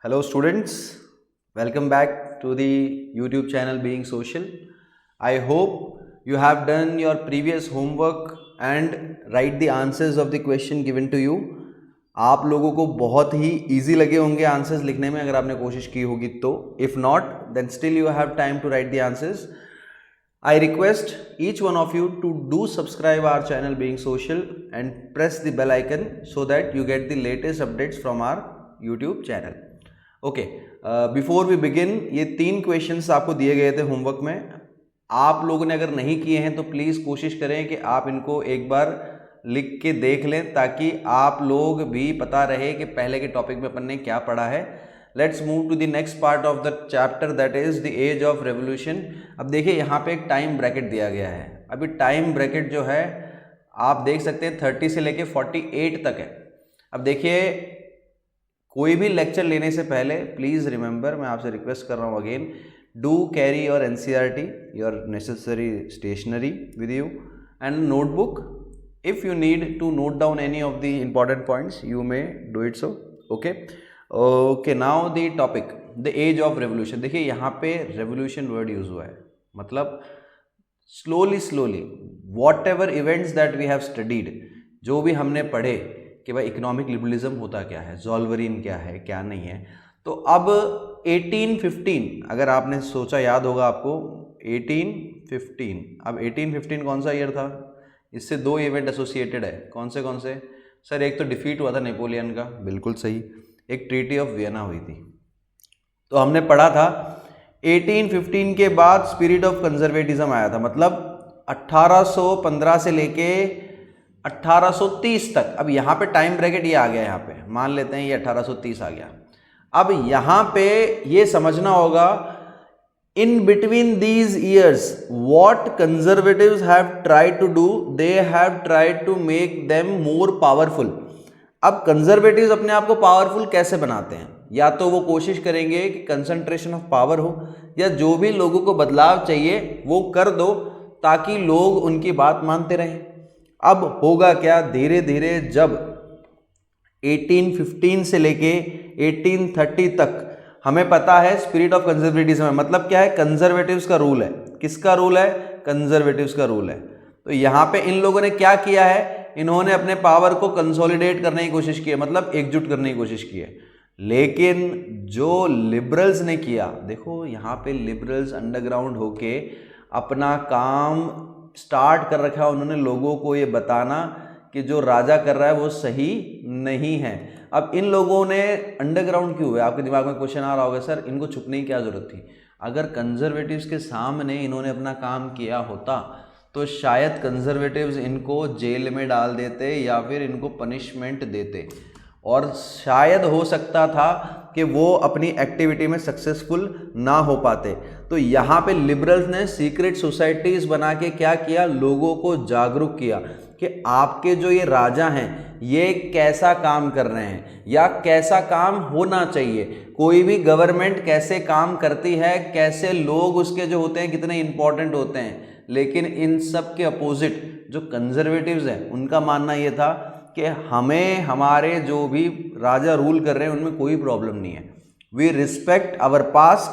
Hello students, welcome back to the YouTube channel Being Social. I hope you have done your previous homework and write the answers of the question given to you. आप लोगों को बहुत ही easy लगे होंगे answers लिखने में अगर आपने कोशिश की होगी तो. If not, then still you have time to write the answers. I request each one of you to do subscribe our channel Being Social and press the bell icon so that you get the latest updates from our YouTube channel. Okay, before we begin, ये 3 questions आपको दिए गए थे homework में. आप लोगों ने अगर नहीं किए हैं तो प्लीज़ कोशिश करें कि आप इनको एक बार लिख के देख लें ताकि आप लोग भी पता रहे कि पहले के टॉपिक में अपन ने क्या पढ़ा है. Let's move to the next part of the chapter that is the age of revolution. अब देखिए यहाँ पे एक टाइम ब्रैकेट दिया गया है. अभी टाइम ब्रैकेट जो है आप देख सकते हैं 30 से लेके 48 तक है. अब देखिए, कोई भी लेक्चर लेने से पहले प्लीज़ रिमेंबर, मैं आपसे रिक्वेस्ट कर रहा हूँ again, do carry your NCERT, your necessary stationery with you and notebook. If you need to note down any of the important points you may do it so. Okay, now the topic, the age of revolution. देखिए यहाँ पे revolution word use हुआ है, मतलब slowly whatever events that we have studied, जो भी हमने पढ़े कि भाई इकोनॉमिक लिबरलिज्म होता क्या है, ज़ोल्वरिन क्या है, क्या नहीं है. तो अब 1815, अगर आपने सोचा, याद होगा आपको 1815. अब 1815 कौन सा ईयर था? इससे 2 इवेंट एसोसिएटेड है. कौन से? सर एक तो डिफीट हुआ था नेपोलियन का, बिल्कुल सही. एक ट्रीटी ऑफ वियना हुई थी. तो हमने पढ़ा था 1815 के बाद स्पिरिट ऑफ कंजर्वेटिज्म आया था, मतलब 1815 से लेके 1830 तक. अब यहाँ पे टाइम ब्रैकेट ये आ गया, यहाँ पे मान लेते हैं ये 1830 आ गया. अब यहाँ पे ये समझना होगा, in between these years what conservatives have tried to do, they have tried to make them more powerful. अब कंजर्वेटिव्स अपने आप को पावरफुल कैसे बनाते हैं? या तो वो कोशिश करेंगे कि कंसंट्रेशन ऑफ पावर हो, या जो भी लोगों को बदलाव चाहिए वो कर दो ताकि लोग उनकी बात मानते रहें. अब होगा क्या, धीरे धीरे जब 1815 से लेके 1830 तक हमें पता है स्पिरिट ऑफ कंजर्वेटिज्म है, मतलब क्या है, कंजर्वेटिव्स का रूल है. किसका रूल है? कंजर्वेटिव्स का रूल है. तो यहाँ पे इन लोगों ने क्या किया है, इन्होंने अपने पावर को कंसोलिडेट करने की कोशिश की है, मतलब एकजुट करने की कोशिश की है. लेकिन जो लिबरल्स ने किया, देखो यहाँ पे लिबरल्स अंडरग्राउंड होके अपना काम स्टार्ट कर रखा है. उन्होंने लोगों को ये बताना कि जो राजा कर रहा है वो सही नहीं है. अब इन लोगों ने अंडरग्राउंड क्यों हुए? आपके दिमाग में क्वेश्चन आ रहा होगा, सर इनको छुपने की क्या जरूरत थी? अगर कंजर्वेटिव्स के सामने इन्होंने अपना काम किया होता तो शायद कंजर्वेटिव्स इनको जेल में डाल देते या फिर इनको पनिशमेंट देते, और शायद हो सकता था कि वो अपनी एक्टिविटी में सक्सेसफुल ना हो पाते. तो यहाँ पे लिबरल्स ने सीक्रेट सोसाइटीज़ बना के क्या किया, लोगों को जागरूक किया कि आपके जो ये राजा हैं ये कैसा काम कर रहे हैं या कैसा काम होना चाहिए, कोई भी गवर्नमेंट कैसे काम करती है, कैसे लोग उसके जो होते हैं कितने इंपॉर्टेंट होते हैं. लेकिन इन सब के अपोजिट जो कंजर्वेटिव्स हैं उनका मानना ये था कि हमें हमारे जो भी राजा रूल कर रहे हैं उनमें कोई प्रॉब्लम नहीं है. We respect our past,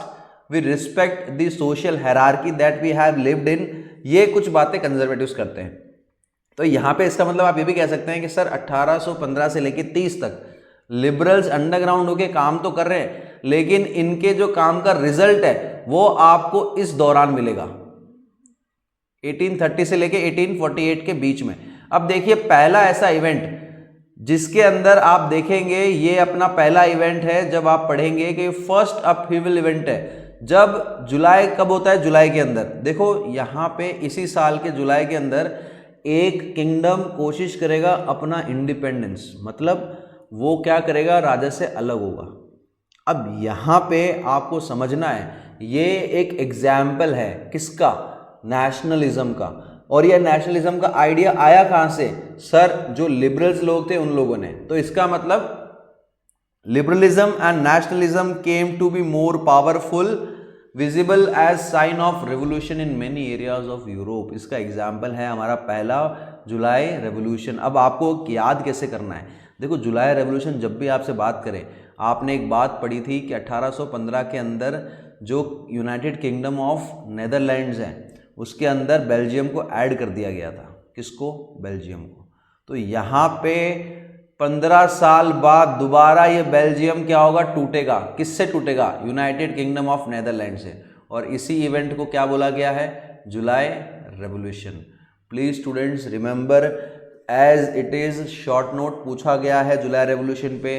we respect the social hierarchy that we have lived in. ये कुछ बातें कंजर्वेटिव्स करते हैं. तो यहाँ पे इसका मतलब आप ये भी कह सकते हैं कि सर 1815 से लेके 30 तक लिबरल्स अंडरग्राउंड होके काम तो कर रहे हैं, लेकिन इनके जो काम का रिजल्ट है वो आपको इस दौरान मिलेगा, 1830 से लेके 1848 के बीच में. अब देखिए, पहला ऐसा इवेंट जिसके अंदर आप देखेंगे, ये अपना पहला इवेंट है जब आप पढ़ेंगे कि फर्स्ट अपहीवल इवेंट है, जब जुलाई, कब होता है, जुलाई के अंदर. देखो यहाँ पे इसी साल के जुलाई के अंदर एक किंगडम कोशिश करेगा अपना इंडिपेंडेंस, मतलब वो क्या करेगा, राजा से अलग होगा. अब यहाँ पे आपको समझना है, ये एक एग्जाम्पल है किसका, नेशनलिज्म का. और यह नेशनलिज्म का आइडिया आया कहाँ से? सर जो लिबरल्स लोग थे उन लोगों ने. तो इसका मतलब liberalism and nationalism came to be more powerful, visible as sign of revolution in many areas of Europe. इसका एग्जाम्पल है हमारा पहला जुलाई रेवोल्यूशन. अब आपको याद कैसे करना है, देखो जुलाई रेवोल्यूशन जब भी आपसे बात करें, आपने एक बात पढ़ी थी कि 1815 के अंदर जो यूनाइटेड किंगडम ऑफ नेदरलैंड्स हैं उसके अंदर बेल्जियम को ऐड कर दिया गया था। किसको? बेल्जियम को। तो यहाँ पे 15 साल बाद दोबारा ये बेल्जियम क्या होगा? टूटेगा। किससे टूटेगा? यूनाइटेड किंगडम ऑफ नेदरलैंड से। और इसी इवेंट को क्या बोला गया है? July revolution. Please students remember, as it is short note पूछा गया है जुलाई रेवोल्यूशन पे,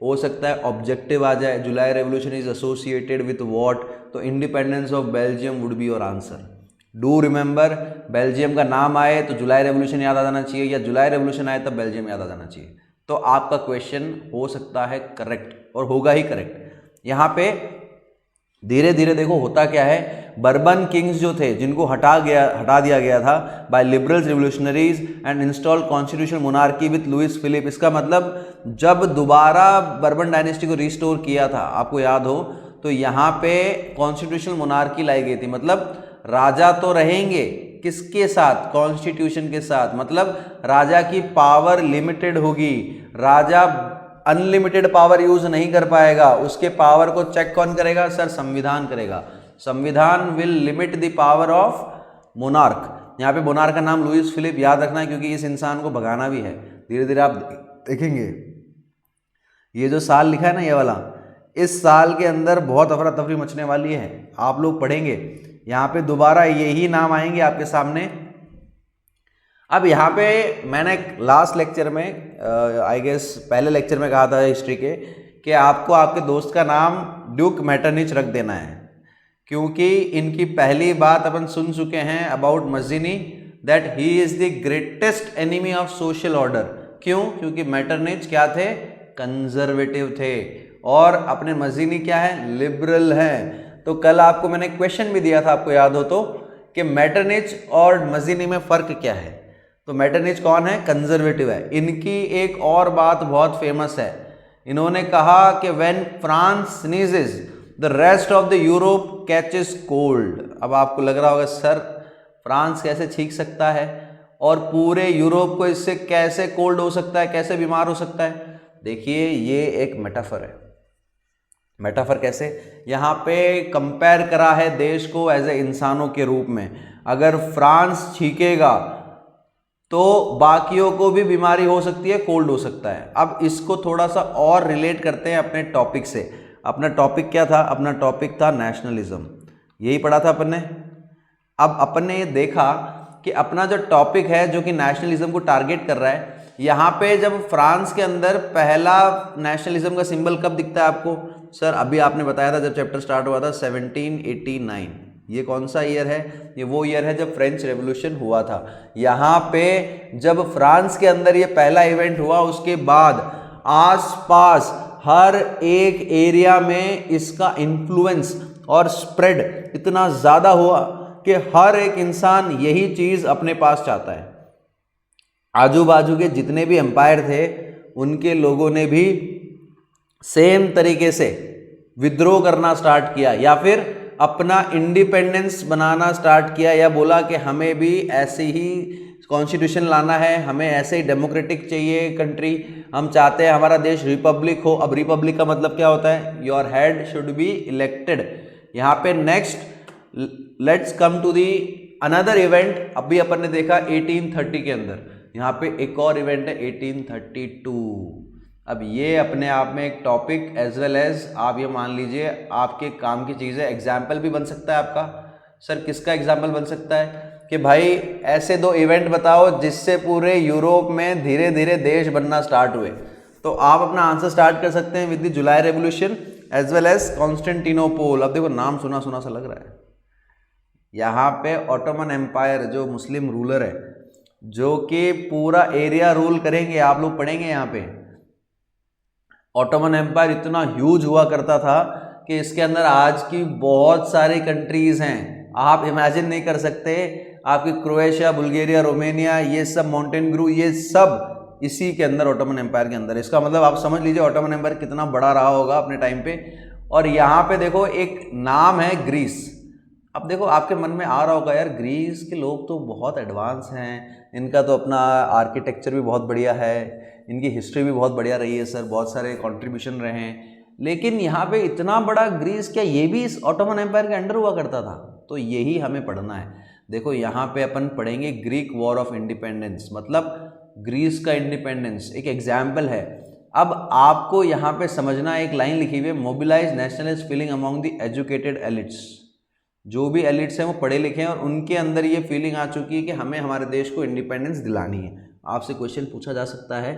हो सकता है ऑब्जेक्टिव आ जाए, July revolution is associated with what, तो independence of Belgium would be your answer. Do remember, Belgium का नाम आए तो जुलाई रेवोल्यूशन याद आ जाना चाहिए, या जुलाई रेवोल्यूशन आए तब बेल्जियम याद आ जाना चाहिए। तो आपका क्वेश्चन हो सकता है करेक्ट और होगा ही करेक्ट। यहाँ पे धीरे धीरे देखो होता क्या है, बर्बन किंग्स जो थे जिनको हटा दिया गया था by liberals revolutionaries and installed constitutional monarchy with Louis Philippe. इसका मतलब जब दोबारा बर्बन डायनेस्टी को रिस्टोर किया था, आपको याद हो, तो यहाँ पे कॉन्स्टिट्यूशनल मोनार्की लाई गई थी। मतलब राजा तो रहेंगे किसके साथ? कॉन्स्टिट्यूशन के साथ। मतलब राजा की पावर लिमिटेड होगी, राजा अनलिमिटेड पावर यूज नहीं कर पाएगा, उसके पावर को चेक कौन करेगा? सर संविधान करेगा। संविधान will limit the power of monarch. यहाँ पे मोनार्क का नाम लुइस फिलिप याद रखना है, क्योंकि इस इंसान को भगाना भी है। धीरे धीरे आप देखेंगे ये जो साल लिखा है ना, ये वाला, इस साल के अंदर बहुत अफरा तफरी मचने वाली है। आप लोग पढ़ेंगे यहाँ पे दोबारा यही नाम आएंगे आपके सामने। अब यहाँ पे मैंने लास्ट लेक्चर में आई गेस पहले लेक्चर में कहा था हिस्ट्री के कि आपको आपके दोस्त का नाम ड्यूक मेटरनिच रख देना है, क्योंकि इनकी पहली बात अपन सुन चुके हैं about मजीनी, that he is the greatest enemy of social order. क्यों? क्योंकि मेटरनिच क्या थे? कंजर्वेटिव थे, और अपने मजीनी क्या है? लिबरल हैं। तो कल आपको मैंने क्वेश्चन भी दिया था, आपको याद हो तो, कि मेटरनिच और मजीनी में फर्क क्या है। तो मेटरनिच कौन है? कंजर्वेटिव है। इनकी एक और बात बहुत फेमस है, इन्होंने कहा कि when France sneezes the rest of the Europe catches cold. अब आपको लग रहा होगा सर फ्रांस कैसे छींक सकता है और पूरे यूरोप को इससे कैसे कोल्ड हो सकता है, कैसे बीमार हो सकता है? देखिए ये एक मेटाफर है। मेटाफर कैसे? यहाँ पे कंपेयर करा है देश को एज ए इंसानों के रूप में। अगर फ्रांस छींकेगा तो बाकियों को भी बीमारी हो सकती है, कोल्ड हो सकता है। अब इसको थोड़ा सा और रिलेट करते हैं अपने टॉपिक से। अपना टॉपिक क्या था? अपना टॉपिक था नेशनलिज्म। यही पढ़ा था अपन ने। अब अपन ने ये देखा कि अपना जो टॉपिक है जो कि नेशनलिज्म को टारगेट कर रहा है, यहाँ पे जब फ्रांस के अंदर पहला नेशनलिज्म का सिंबल कब दिखता है आपको? सर अभी आपने बताया था जब चैप्टर स्टार्ट हुआ था 1789। ये कौन सा ईयर है? ये वो ईयर है जब फ्रेंच रेवोल्यूशन हुआ था। यहाँ पे जब फ्रांस के अंदर ये पहला इवेंट हुआ, उसके बाद आसपास हर एक एरिया में इसका इन्फ्लुएंस और स्प्रेड इतना ज़्यादा हुआ कि हर एक इंसान यही चीज़ अपने पास चाहता है। आजू बाजू के जितने भी एम्पायर थे उनके लोगों ने भी सेम तरीके से विद्रोह करना स्टार्ट किया, या फिर अपना इंडिपेंडेंस बनाना स्टार्ट किया, या बोला कि हमें भी ऐसे ही कॉन्स्टिट्यूशन लाना है, हमें ऐसे ही डेमोक्रेटिक चाहिए कंट्री, हम चाहते हैं हमारा देश रिपब्लिक हो। अब रिपब्लिक का मतलब क्या होता है? Your head should be elected. यहाँ पे next let's come to the another event. अभी अपन ने देखा 1830 के अंदर, यहाँ पे एक और इवेंट है 1832। अब ये अपने आप में एक टॉपिक एज वेल एज आप ये मान लीजिए आपके काम की चीज़ है। एग्जाम्पल भी बन सकता है आपका। सर किसका एग्जाम्पल बन सकता है? कि भाई ऐसे दो इवेंट बताओ जिससे पूरे यूरोप में धीरे धीरे देश बनना स्टार्ट हुए। तो आप अपना आंसर स्टार्ट कर सकते हैं with the July revolution as well as Constantinople. अब देखो नाम सुना सुना सा लग रहा है। यहाँ पे ऑटोमन एम्पायर जो मुस्लिम रूलर है, जो कि पूरा एरिया रूल करेंगे, आप लोग पढ़ेंगे यहाँ पे। ऑटोमन एम्पायर इतना ह्यूज हुआ करता था कि इसके अंदर आज की बहुत सारी कंट्रीज हैं, आप इमेजिन नहीं कर सकते। आपकी क्रोएशिया, बुल्गारिया, रोमेनिया, ये सब, मॉन्टेनेग्रो, ये सब इसी के अंदर ऑटोमन एम्पायर के अंदर। इसका मतलब आप समझ लीजिए ऑटोमन एम्पायर कितना बड़ा रहा होगा अपने टाइम पे। और यहाँ पे देखो एक नाम है ग्रीस। अब देखो आपके मन में आ रहा होगा यार ग्रीस के लोग तो बहुत एडवांस हैं, इनका तो अपना आर्किटेक्चर भी बहुत बढ़िया है, इनकी हिस्ट्री भी बहुत बढ़िया रही है सर, बहुत सारे कंट्रीब्यूशन रहे हैं। लेकिन यहाँ पे इतना बड़ा ग्रीस क्या ये भी इस ऑटोमन एम्पायर के अंडर हुआ करता था? तो यही हमें पढ़ना है। देखो यहाँ पे अपन पढ़ेंगे ग्रीक वॉर ऑफ इंडिपेंडेंस, मतलब ग्रीस का इंडिपेंडेंस एक एग्जाम्पल है। अब आपको यहाँ पे समझना, एक लाइन लिखी हुई है, mobilise nationalist feeling among the educated elites. जो भी एलिट्स हैं वो पढ़े लिखे हैं और उनके अंदर ये फीलिंग आ चुकी है कि हमें हमारे देश को इंडिपेंडेंस दिलानी है। आपसे क्वेश्चन पूछा जा सकता है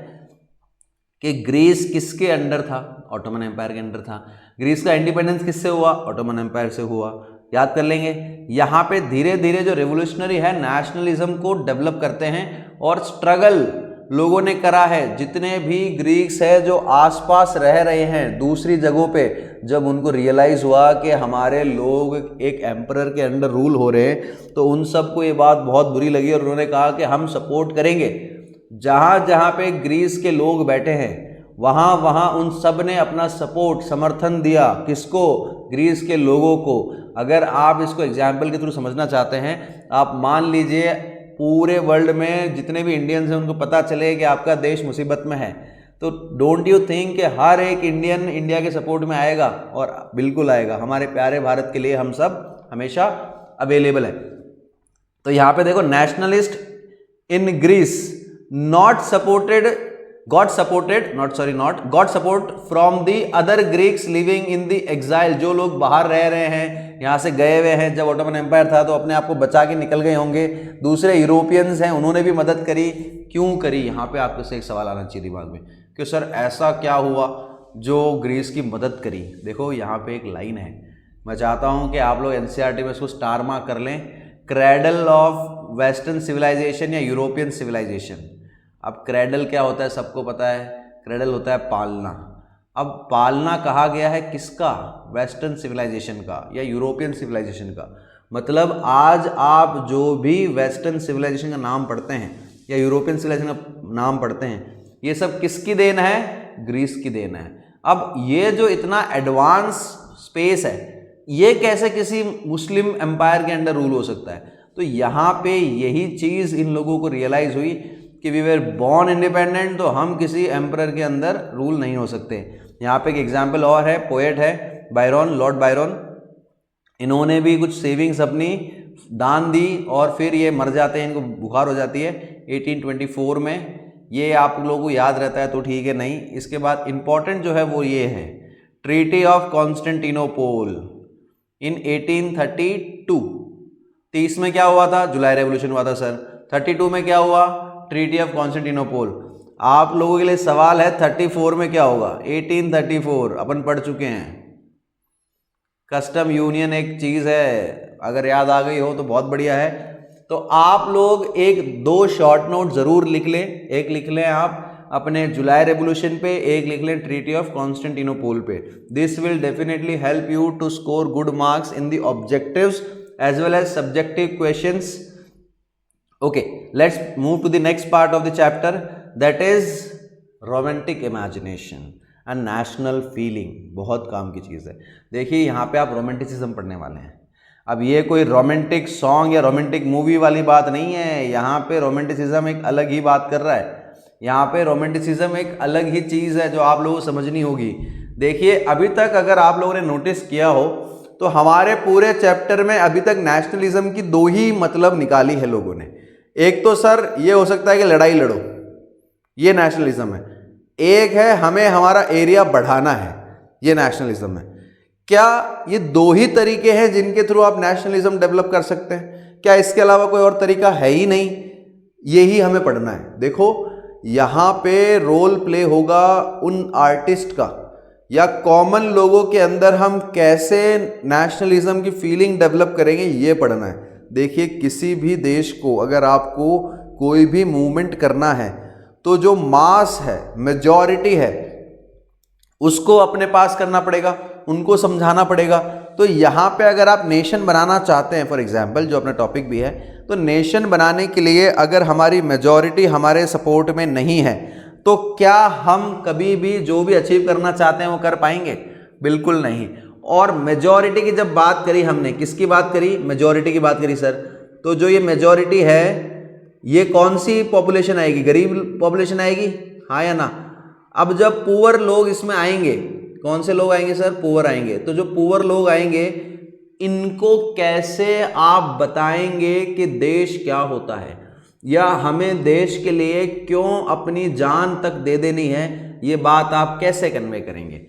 कि ग्रीस किसके अंडर था? ऑटोमन एम्पायर के अंडर था। ग्रीस का इंडिपेंडेंस किससे हुआ? ऑटोमन एम्पायर से हुआ। याद कर लेंगे। यहाँ पे धीरे धीरे जो रेवोल्यूशनरी है नेशनलिज्म को डेवलप करते हैं और स्ट्रगल लोगों ने करा है। जितने भी ग्रीक्स है जो आसपास रह रहे हैं दूसरी जगहों पे, जब उनको रियलाइज हुआ कि हमारे लोग एक एम्परर के अंडर रूल हो रहे हैं, तो उन सबको ये बात बहुत बुरी लगी और उन्होंने कहा कि हम सपोर्ट करेंगे। जहाँ जहाँ पे ग्रीस के लोग बैठे हैं वहाँ वहाँ उन सब ने अपना सपोर्ट, समर्थन दिया। किसको? ग्रीस के लोगों को। अगर आप इसको एग्जाम्पल के थ्रू समझना चाहते हैं, आप मान लीजिए पूरे वर्ल्ड में जितने भी इंडियंस हैं उनको पता चले कि आपका देश मुसीबत में है, तो डोंट यू थिंक कि हर एक इंडियन इंडिया के सपोर्ट में आएगा? और बिल्कुल आएगा। हमारे प्यारे भारत के लिए हम सब हमेशा अवेलेबल है। तो यहाँ पे देखो, nationalist in Greece got support from the other Greeks living in the exile। जो लोग बाहर रह रहे हैं, यहाँ से गए हुए हैं, जब ऑटोमन एम्पायर था तो अपने आप को बचा के निकल गए होंगे। दूसरे यूरोपियंस हैं, उन्होंने भी मदद करी। क्यों करी? यहाँ पे आपको से एक सवाल आना चाहिए दिमाग में कि सर ऐसा क्या हुआ जो ग्रीस की मदद करी? देखो यहाँ पे एक लाइन है, मैं चाहता हूँ कि आप लोग एनसीईआरटी में इसको स्टार मार्क कर लें। क्रेडल ऑफ वेस्टर्न सिविलाइजेशन या यूरोपियन सिविलाइजेशन। अब क्रेडल क्या होता है सबको पता है, क्रेडल होता है पालना। अब पालना कहा गया है किसका? वेस्टर्न सिविलाइजेशन का या यूरोपियन सिविलाइजेशन का। मतलब आज आप जो भी वेस्टर्न सिविलाइजेशन का नाम पढ़ते हैं या यूरोपियन सिविलाइजेशन का नाम पढ़ते हैं, ये सब किसकी देन है? ग्रीस की देन है। अब ये जो इतना एडवांस स्पेस है, ये कैसे किसी मुस्लिम एम्पायर के अंडर रूल हो सकता है? तो यहाँ पे यही चीज़ इन लोगों को रियलाइज़ हुई कि वी वेर बॉर्न इंडिपेंडेंट, तो हम किसी एम्परर के अंदर रूल नहीं हो सकते। यहाँ पे एक एग्जाम्पल और है, पोएट है बायरन, लॉर्ड बायरन। इन्होंने भी कुछ सेविंग्स अपनी दान दी और फिर ये मर जाते हैं, इनको बुखार हो जाती है 1824 में। ये आप लोगों को याद रहता है तो ठीक है, नहीं। इसके बाद इंपॉर्टेंट जो है वो ये है, ट्रीटी ऑफ कॉन्स्टेंटिनोपोल इन 1832। 30 में क्या हुआ था? जुलाई रेवोल्यूशन हुआ था सर। 32 में क्या हुआ? Treaty of Constantinople. आप लोगों के लिए सवाल है 34 में क्या होगा? 1834 अपन पढ़ चुके हैं। कस्टम यूनियन एक चीज़ है, अगर याद आ गई हो तो बहुत बढ़िया है। तो आप लोग एक दो शॉर्ट नोट ज़रूर लिख लें। एक लिख लें आप अपने जुलाई रेवोल्यूशन पे, एक लिख लें ट्रीटी ऑफ कॉन्स्टेंटिनोपोल पे। This will definitely help you to score good marks in the objectives as well as subjective questions. Okay, let's move to the next part of the chapter, that is romantic imagination and national feeling। बहुत काम की चीज़ है। देखिए यहाँ पे आप romanticism पढ़ने वाले हैं। अब ये कोई रोमांटिक सॉन्ग या रोमांटिक मूवी वाली बात नहीं है। यहाँ पे रोमांटिसिज्म एक अलग ही बात कर रहा है। यहाँ पे रोमांटिसिज्म एक अलग ही चीज़ है जो आप लोगों को समझनी होगी। देखिए अभी तक अगर आप लोगों ने नोटिस किया हो तो हमारे पूरे चैप्टर में अभी तक नेशनलिज्म की दो ही मतलब निकाली है लोगों ने। एक तो सर ये हो सकता है कि लड़ाई लड़ो, ये नेशनलिज्म है। एक है हमें हमारा एरिया बढ़ाना है, ये नेशनलिज्म है। क्या ये दो ही तरीके हैं जिनके थ्रू आप नेशनलिज्म डेवलप कर सकते हैं? क्या इसके अलावा कोई और तरीका है ही नहीं? यही हमें पढ़ना है। देखो यहाँ पे रोल प्ले होगा उन आर्टिस्ट का या कॉमन लोगों के अंदर हम कैसे नेशनलिज्म की फीलिंग डेवलप करेंगे, ये पढ़ना है। देखिए किसी भी देश को अगर आपको कोई भी मूवमेंट करना है तो जो मास है, मेजॉरिटी है, उसको अपने पास करना पड़ेगा, उनको समझाना पड़ेगा। तो यहाँ पे अगर आप नेशन बनाना चाहते हैं, फॉर एग्जांपल जो अपना टॉपिक भी है, तो नेशन बनाने के लिए अगर हमारी मेजॉरिटी हमारे सपोर्ट में नहीं है तो क्या हम कभी भी जो भी अचीव करना चाहते हैं वो कर पाएंगे? बिल्कुल नहीं। और मेजॉरिटी की जब बात करी हमने, किसकी बात करी? मेजॉरिटी की बात करी सर। तो जो ये मेजॉरिटी है ये कौन सी पॉपुलेशन आएगी? गरीब पॉपुलेशन आएगी, हाँ या ना? अब जब पुअर लोग इसमें आएंगे, कौन से लोग आएंगे सर? पुअर आएंगे। तो जो पुअर लोग आएंगे इनको कैसे आप बताएंगे कि देश क्या होता है, या हमें देश के लिए क्यों अपनी जान तक दे देनी है, ये बात आप कैसे कन्वे करेंगे?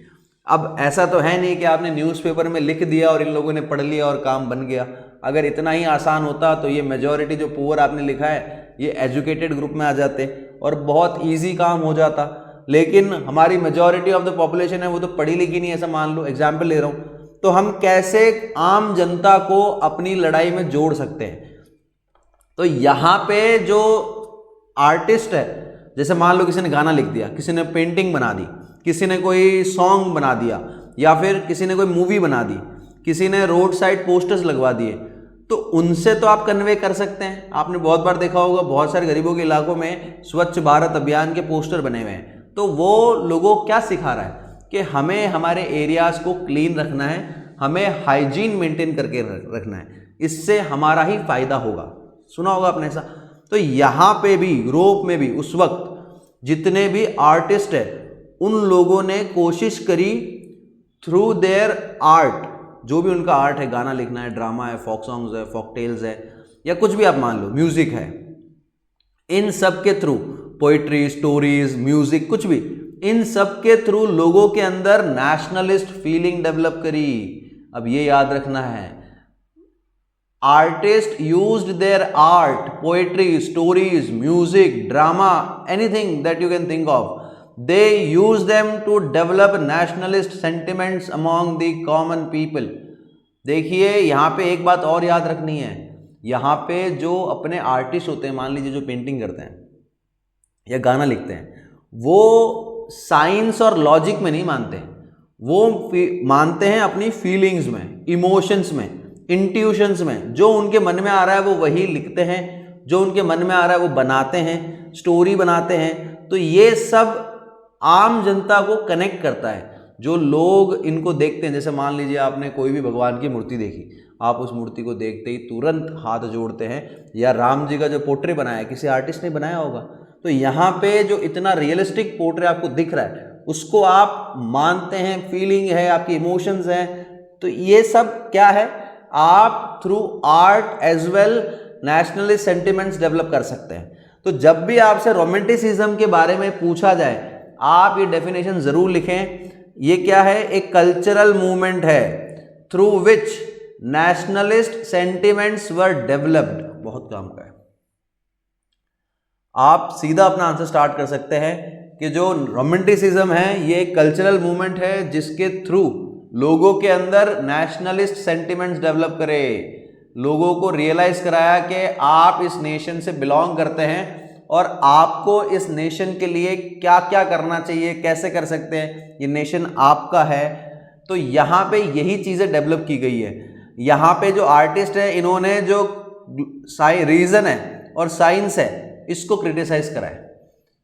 अब ऐसा तो है नहीं कि आपने न्यूज़पेपर में लिख दिया और इन लोगों ने पढ़ लिया और काम बन गया। अगर इतना ही आसान होता तो ये मेजॉरिटी जो पुअर आपने लिखा है ये एजुकेटेड ग्रुप में आ जाते और बहुत इजी काम हो जाता। लेकिन हमारी मेजॉरिटी ऑफ द पॉपुलेशन है वो तो पढ़ी लिखी नहीं है, ऐसा मान लो, एग्जाम्पल ले रहा हूँ। तो हम कैसे आम जनता को अपनी लड़ाई में जोड़ सकते हैं? तो यहाँ पे जो आर्टिस्ट है, जैसे मान लो किसी ने गाना लिख दिया, किसी ने पेंटिंग बना दी, किसी ने कोई सॉन्ग बना दिया, या फिर किसी ने कोई मूवी बना दी, किसी ने रोड साइड पोस्टर्स लगवा दिए, तो उनसे तो आप कन्वे कर सकते हैं। आपने बहुत बार देखा होगा बहुत सारे गरीबों के इलाकों में स्वच्छ भारत अभियान के पोस्टर बने हुए हैं। तो वो लोगों को क्या सिखा रहा है कि हमें हमारे एरियाज को क्लीन रखना है, हमें हाइजीन मेंटेन करके रखना है, इससे हमारा ही फायदा होगा। सुना होगा आपने ऐसा। तो यहाँ पे भी यूरोप में भी उस वक्त जितने भी आर्टिस्ट है उन लोगों ने कोशिश करी थ्रू देयर आर्ट, जो भी उनका आर्ट है, गाना लिखना है, ड्रामा है, फोक सॉन्ग्स है, फोक टेल्स है, या कुछ भी आप मान लो, म्यूजिक है, इन सब के थ्रू, पोइट्री, स्टोरीज, म्यूजिक, कुछ भी, इन सब के थ्रू लोगों के अंदर नेशनलिस्ट फीलिंग डेवलप करी। अब ये याद रखना है, artist used their art, poetry, stories, music, drama, anything that you can think of, they use them to develop nationalist sentiments among the common people। देखिए यहाँ पे एक बात और याद रखनी है, यहाँ पे जो अपने आर्टिस्ट होते हैं, मान लीजिए जो पेंटिंग करते हैं या गाना लिखते हैं, वो साइंस और लॉजिक में नहीं मानते हैं, वो मानते हैं अपनी फीलिंग्स में, इमोशंस में, इंट्यूशंस में। जो उनके मन में आ रहा है वो वही लिखते हैं, जो उनके मन में आ रहा है वो बनाते हैं, स्टोरी बनाते हैं। तो ये सब आम जनता को कनेक्ट करता है। जो लोग इनको देखते हैं, जैसे मान लीजिए आपने कोई भी भगवान की मूर्ति देखी, आप उस मूर्ति को देखते ही तुरंत हाथ जोड़ते हैं, या राम जी का जो पोर्ट्रेट बनाया है किसी आर्टिस्ट ने बनाया होगा। तो यहाँ पे जो इतना रियलिस्टिक पोर्ट्रेट आपको दिख रहा है उसको आप मानते हैं, फीलिंग है, आपकी इमोशंस हैं। तो ये सब क्या है, आप through art as well nationalist sentiments develop कर सकते हैं। तो जब भी आपसे रोमांटिसिज्म के बारे में पूछा जाए आप ये डेफिनेशन जरूर लिखें। ये क्या है? एक कल्चरल मूवमेंट है through which nationalist sentiments were developed. बहुत काम का है। आप सीधा अपना आंसर स्टार्ट कर सकते हैं कि जो रोमांटिसिज्म है ये एक कल्चरल मूवमेंट है जिसके थ्रू लोगों के अंदर नेशनलिस्ट सेंटिमेंट्स डेवलप करे, लोगों को रियलाइज कराया कि आप इस नेशन से बिलोंग करते हैं और आपको इस नेशन के लिए क्या क्या करना चाहिए, कैसे कर सकते हैं, ये नेशन आपका है। तो यहाँ पे यही चीज़ें डेवलप की गई है। यहाँ पे जो आर्टिस्ट है इन्होंने जो रीज़न है और साइंस है इसको क्रिटिसाइज करा है,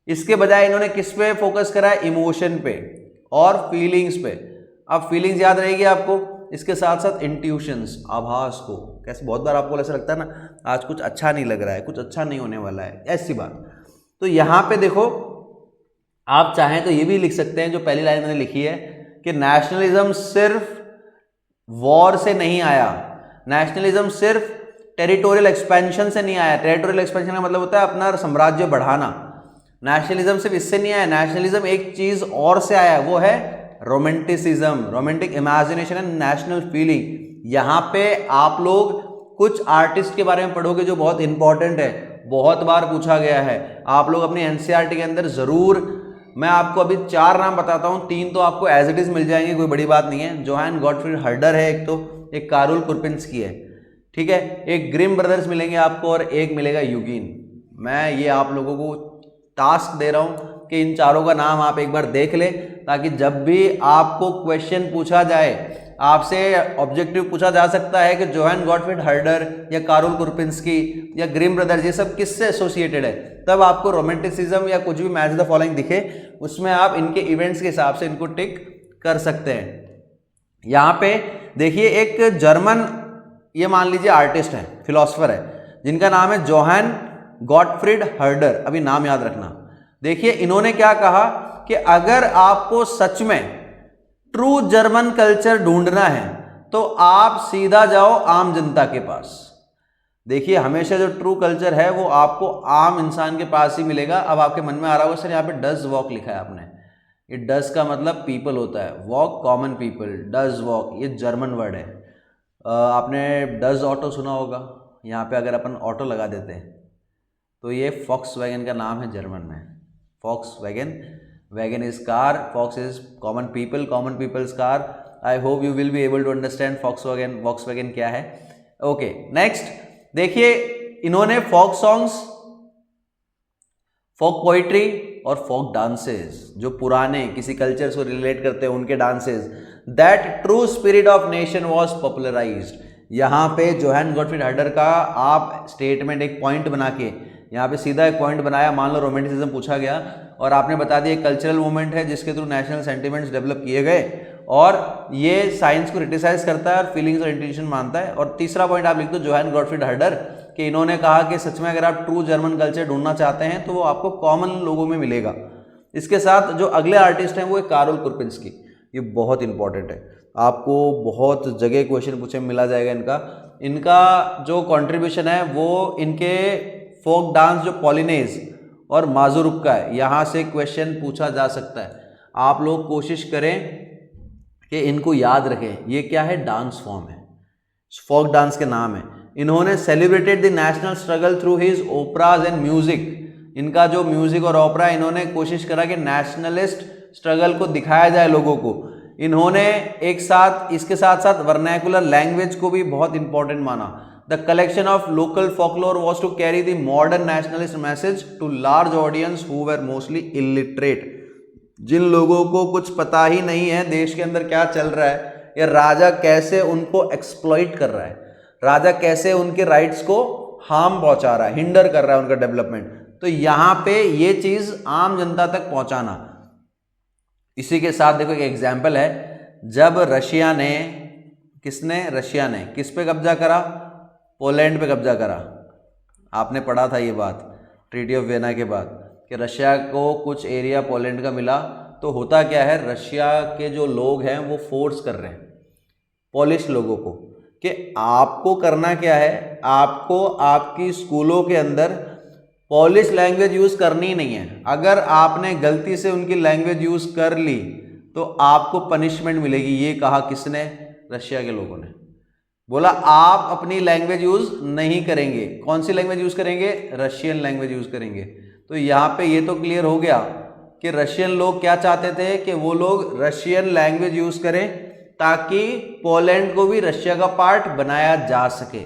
इसके बजाय इन्होंने किस पे फोकस करा है? इमोशन पे और फीलिंग्स पे। अब फीलिंग्स याद रहेगी आपको, इसके साथ साथ इंट्यूशंस, आभास को। कैसे बहुत बार आपको ऐसा लगता है ना आज कुछ अच्छा नहीं लग रहा है, कुछ अच्छा नहीं होने वाला है, ऐसी बात। तो यहाँ पे देखो, आप चाहें तो ये भी लिख सकते हैं जो पहली लाइन मैंने लिखी है कि नेशनलिज्म सिर्फ वॉर से नहीं आया, नेशनलिज्म सिर्फ टेरिटोरियल एक्सपेंशन से नहीं आया। टेरिटोरियल एक्सपेंशन का मतलब होता है अपना साम्राज्य बढ़ाना। नेशनलिज्म सिर्फ इससे नहीं आया, नेशनलिज्म एक चीज और से आया, वो है romanticism, romantic imagination and national feeling. यहाँ पे आप लोग कुछ आर्टिस्ट के बारे में पढ़ोगे जो बहुत इंपॉर्टेंट है, बहुत बार पूछा गया है। आप लोग अपनी एनसीईआरटी के अंदर जरूर, मैं आपको अभी 4 नाम बताता हूँ, 3 तो आपको एज इट इज मिल जाएंगे, कोई बड़ी बात नहीं है। जोहान गॉटफ्रीड हर्डर है एक, तो एक कारुल कुरपिंस्की है, ठीक है, एक ग्रिम ब्रदर्स मिलेंगे आपको और एक मिलेगा यूगिन। मैं ये आप लोगों को टास्क दे रहा हूँ कि इन चारों का नाम आप एक बार देख ले, ताकि जब भी आपको क्वेश्चन पूछा जाए, आपसे ऑब्जेक्टिव पूछा जा सकता है कि जोहान गॉटफ्रीड हर्डर या कारुल कुरपिंस्की या ग्रिम ब्रदर्स ये सब किससे एसोसिएटेड है, तब आपको रोमांटिसिज्म या कुछ भी मैच द फॉलोइंग दिखे उसमें आप इनके इवेंट्स के हिसाब से इनको टिक कर सकते हैं। यहाँ पे देखिए एक जर्मन, ये मान लीजिए आर्टिस्ट है, फिलोसफर है, जिनका नाम है जोहान गॉटफ्रीड हर्डर, अभी नाम याद रखना। देखिए इन्होंने क्या कहा कि अगर आपको सच में ट्रू जर्मन कल्चर ढूंढना है तो आप सीधा जाओ आम जनता के पास। देखिए हमेशा जो ट्रू कल्चर है वो आपको आम इंसान के पास ही मिलेगा। अब आपके मन में आ रहा होगा सर यहाँ पे डज वॉक लिखा है आपने, ये डज का मतलब पीपल होता है, walk common people, does walk ये जर्मन वर्ड है। आपने डज ऑटो सुना होगा, यहाँ पे अगर अपन ऑटो लगा देते हैं तो ये फॉक्सवैगन का नाम है जर्मन में, Volkswagen, wagen is car, volks is common people, common people's car. I hope you will be able to understand Volkswagen, Volkswagen क्या है। ओके नेक्स्ट देखिए इन्होंने फोक सॉन्ग्स, फोक पोइट्री और फोक डांसेस, जो पुराने किसी कल्चर से रिलेट करते हैं उनके dances, that true spirit of nation was popularised. यहाँ पे जोहान गॉटफ्रीड हर्डर का आप स्टेटमेंट एक पॉइंट बना के, यहाँ पे सीधा एक पॉइंट बनाया, मान लो रोमांटिसिज्म पूछा गया और आपने बता दिया एक कल्चरल मूवमेंट है जिसके थ्रू नेशनल सेंटिमेंट्स डेवलप किए गए और ये साइंस को क्रिटिसाइज करता है और फीलिंग्स और इंट्यूशन मानता है। और तीसरा पॉइंट आप लिख दो जोहान गॉटफ्रीड हर्डर कि इन्होंने कहा कि सच में अगर आप ट्रू जर्मन कल्चर ढूंढना चाहते हैं तो वो आपको कॉमन लोगों में मिलेगा। इसके साथ जो अगले आर्टिस्ट हैं वो है कारोल कुरपिंस्की, ये बहुत इंपॉर्टेंट है, आपको बहुत जगह क्वेश्चन पूछे मिला जाएगा इनका जो कंट्रीब्यूशन है वो इनके फोक डांस जो पॉलिनेज और माजुरुक्का है, यहाँ से क्वेश्चन पूछा जा सकता है। आप लोग कोशिश करें कि इनको याद रखें, ये क्या है, डांस फॉर्म है, फोक डांस के नाम है। इन्होंने celebrated the national struggle through his operas and music, इनका जो म्यूजिक और ओपरा इन्होंने कोशिश करा कि नेशनलिस्ट स्ट्रगल को दिखाया जाए लोगों को। इन्होंने एक साथ इसके साथ साथ वर्नैकुलर लैंग्वेज को भी बहुत इंपॉर्टेंट माना। The collection of local folklore was to carry the modern nationalist message to large audience who were mostly illiterate, जिन लोगों को कुछ पता ही नहीं है देश के अंदर क्या चल रहा है या राजा कैसे उनको एक्सप्लॉइट कर रहा है, राजा कैसे उनके राइट्स को हार्म पहुंचा रहा है, हिंडर कर रहा है उनका डेवलपमेंट, तो यहाँ पे ये चीज आम जनता तक पहुंचाना। इसी के साथ देखो एक एग्जाम्पल है, जब रशिया ने किस पे कब्जा करा, पोलैंड पे कब्जा करा। आपने पढ़ा था ये बात ट्रीटी ऑफ वियना के बाद कि रशिया को कुछ एरिया पोलैंड का मिला। तो होता क्या है, रशिया के जो लोग हैं वो फोर्स कर रहे हैं पोलिश लोगों को कि आपको करना क्या है, आपको आपकी स्कूलों के अंदर पोलिश लैंग्वेज यूज़ करनी नहीं है। अगर आपने गलती से उनकी लैंग्वेज यूज़ कर ली तो आपको पनिशमेंट मिलेगी। ये कहा किसने, रशिया के लोगों ने। बोला आप अपनी लैंग्वेज यूज़ नहीं करेंगे। कौन सी लैंग्वेज यूज़ करेंगे, रशियन लैंग्वेज यूज़ करेंगे। तो यहाँ पे ये तो क्लियर हो गया कि रशियन लोग क्या चाहते थे कि वो लोग रशियन लैंग्वेज यूज़ करें ताकि पोलैंड को भी रशिया का पार्ट बनाया जा सके।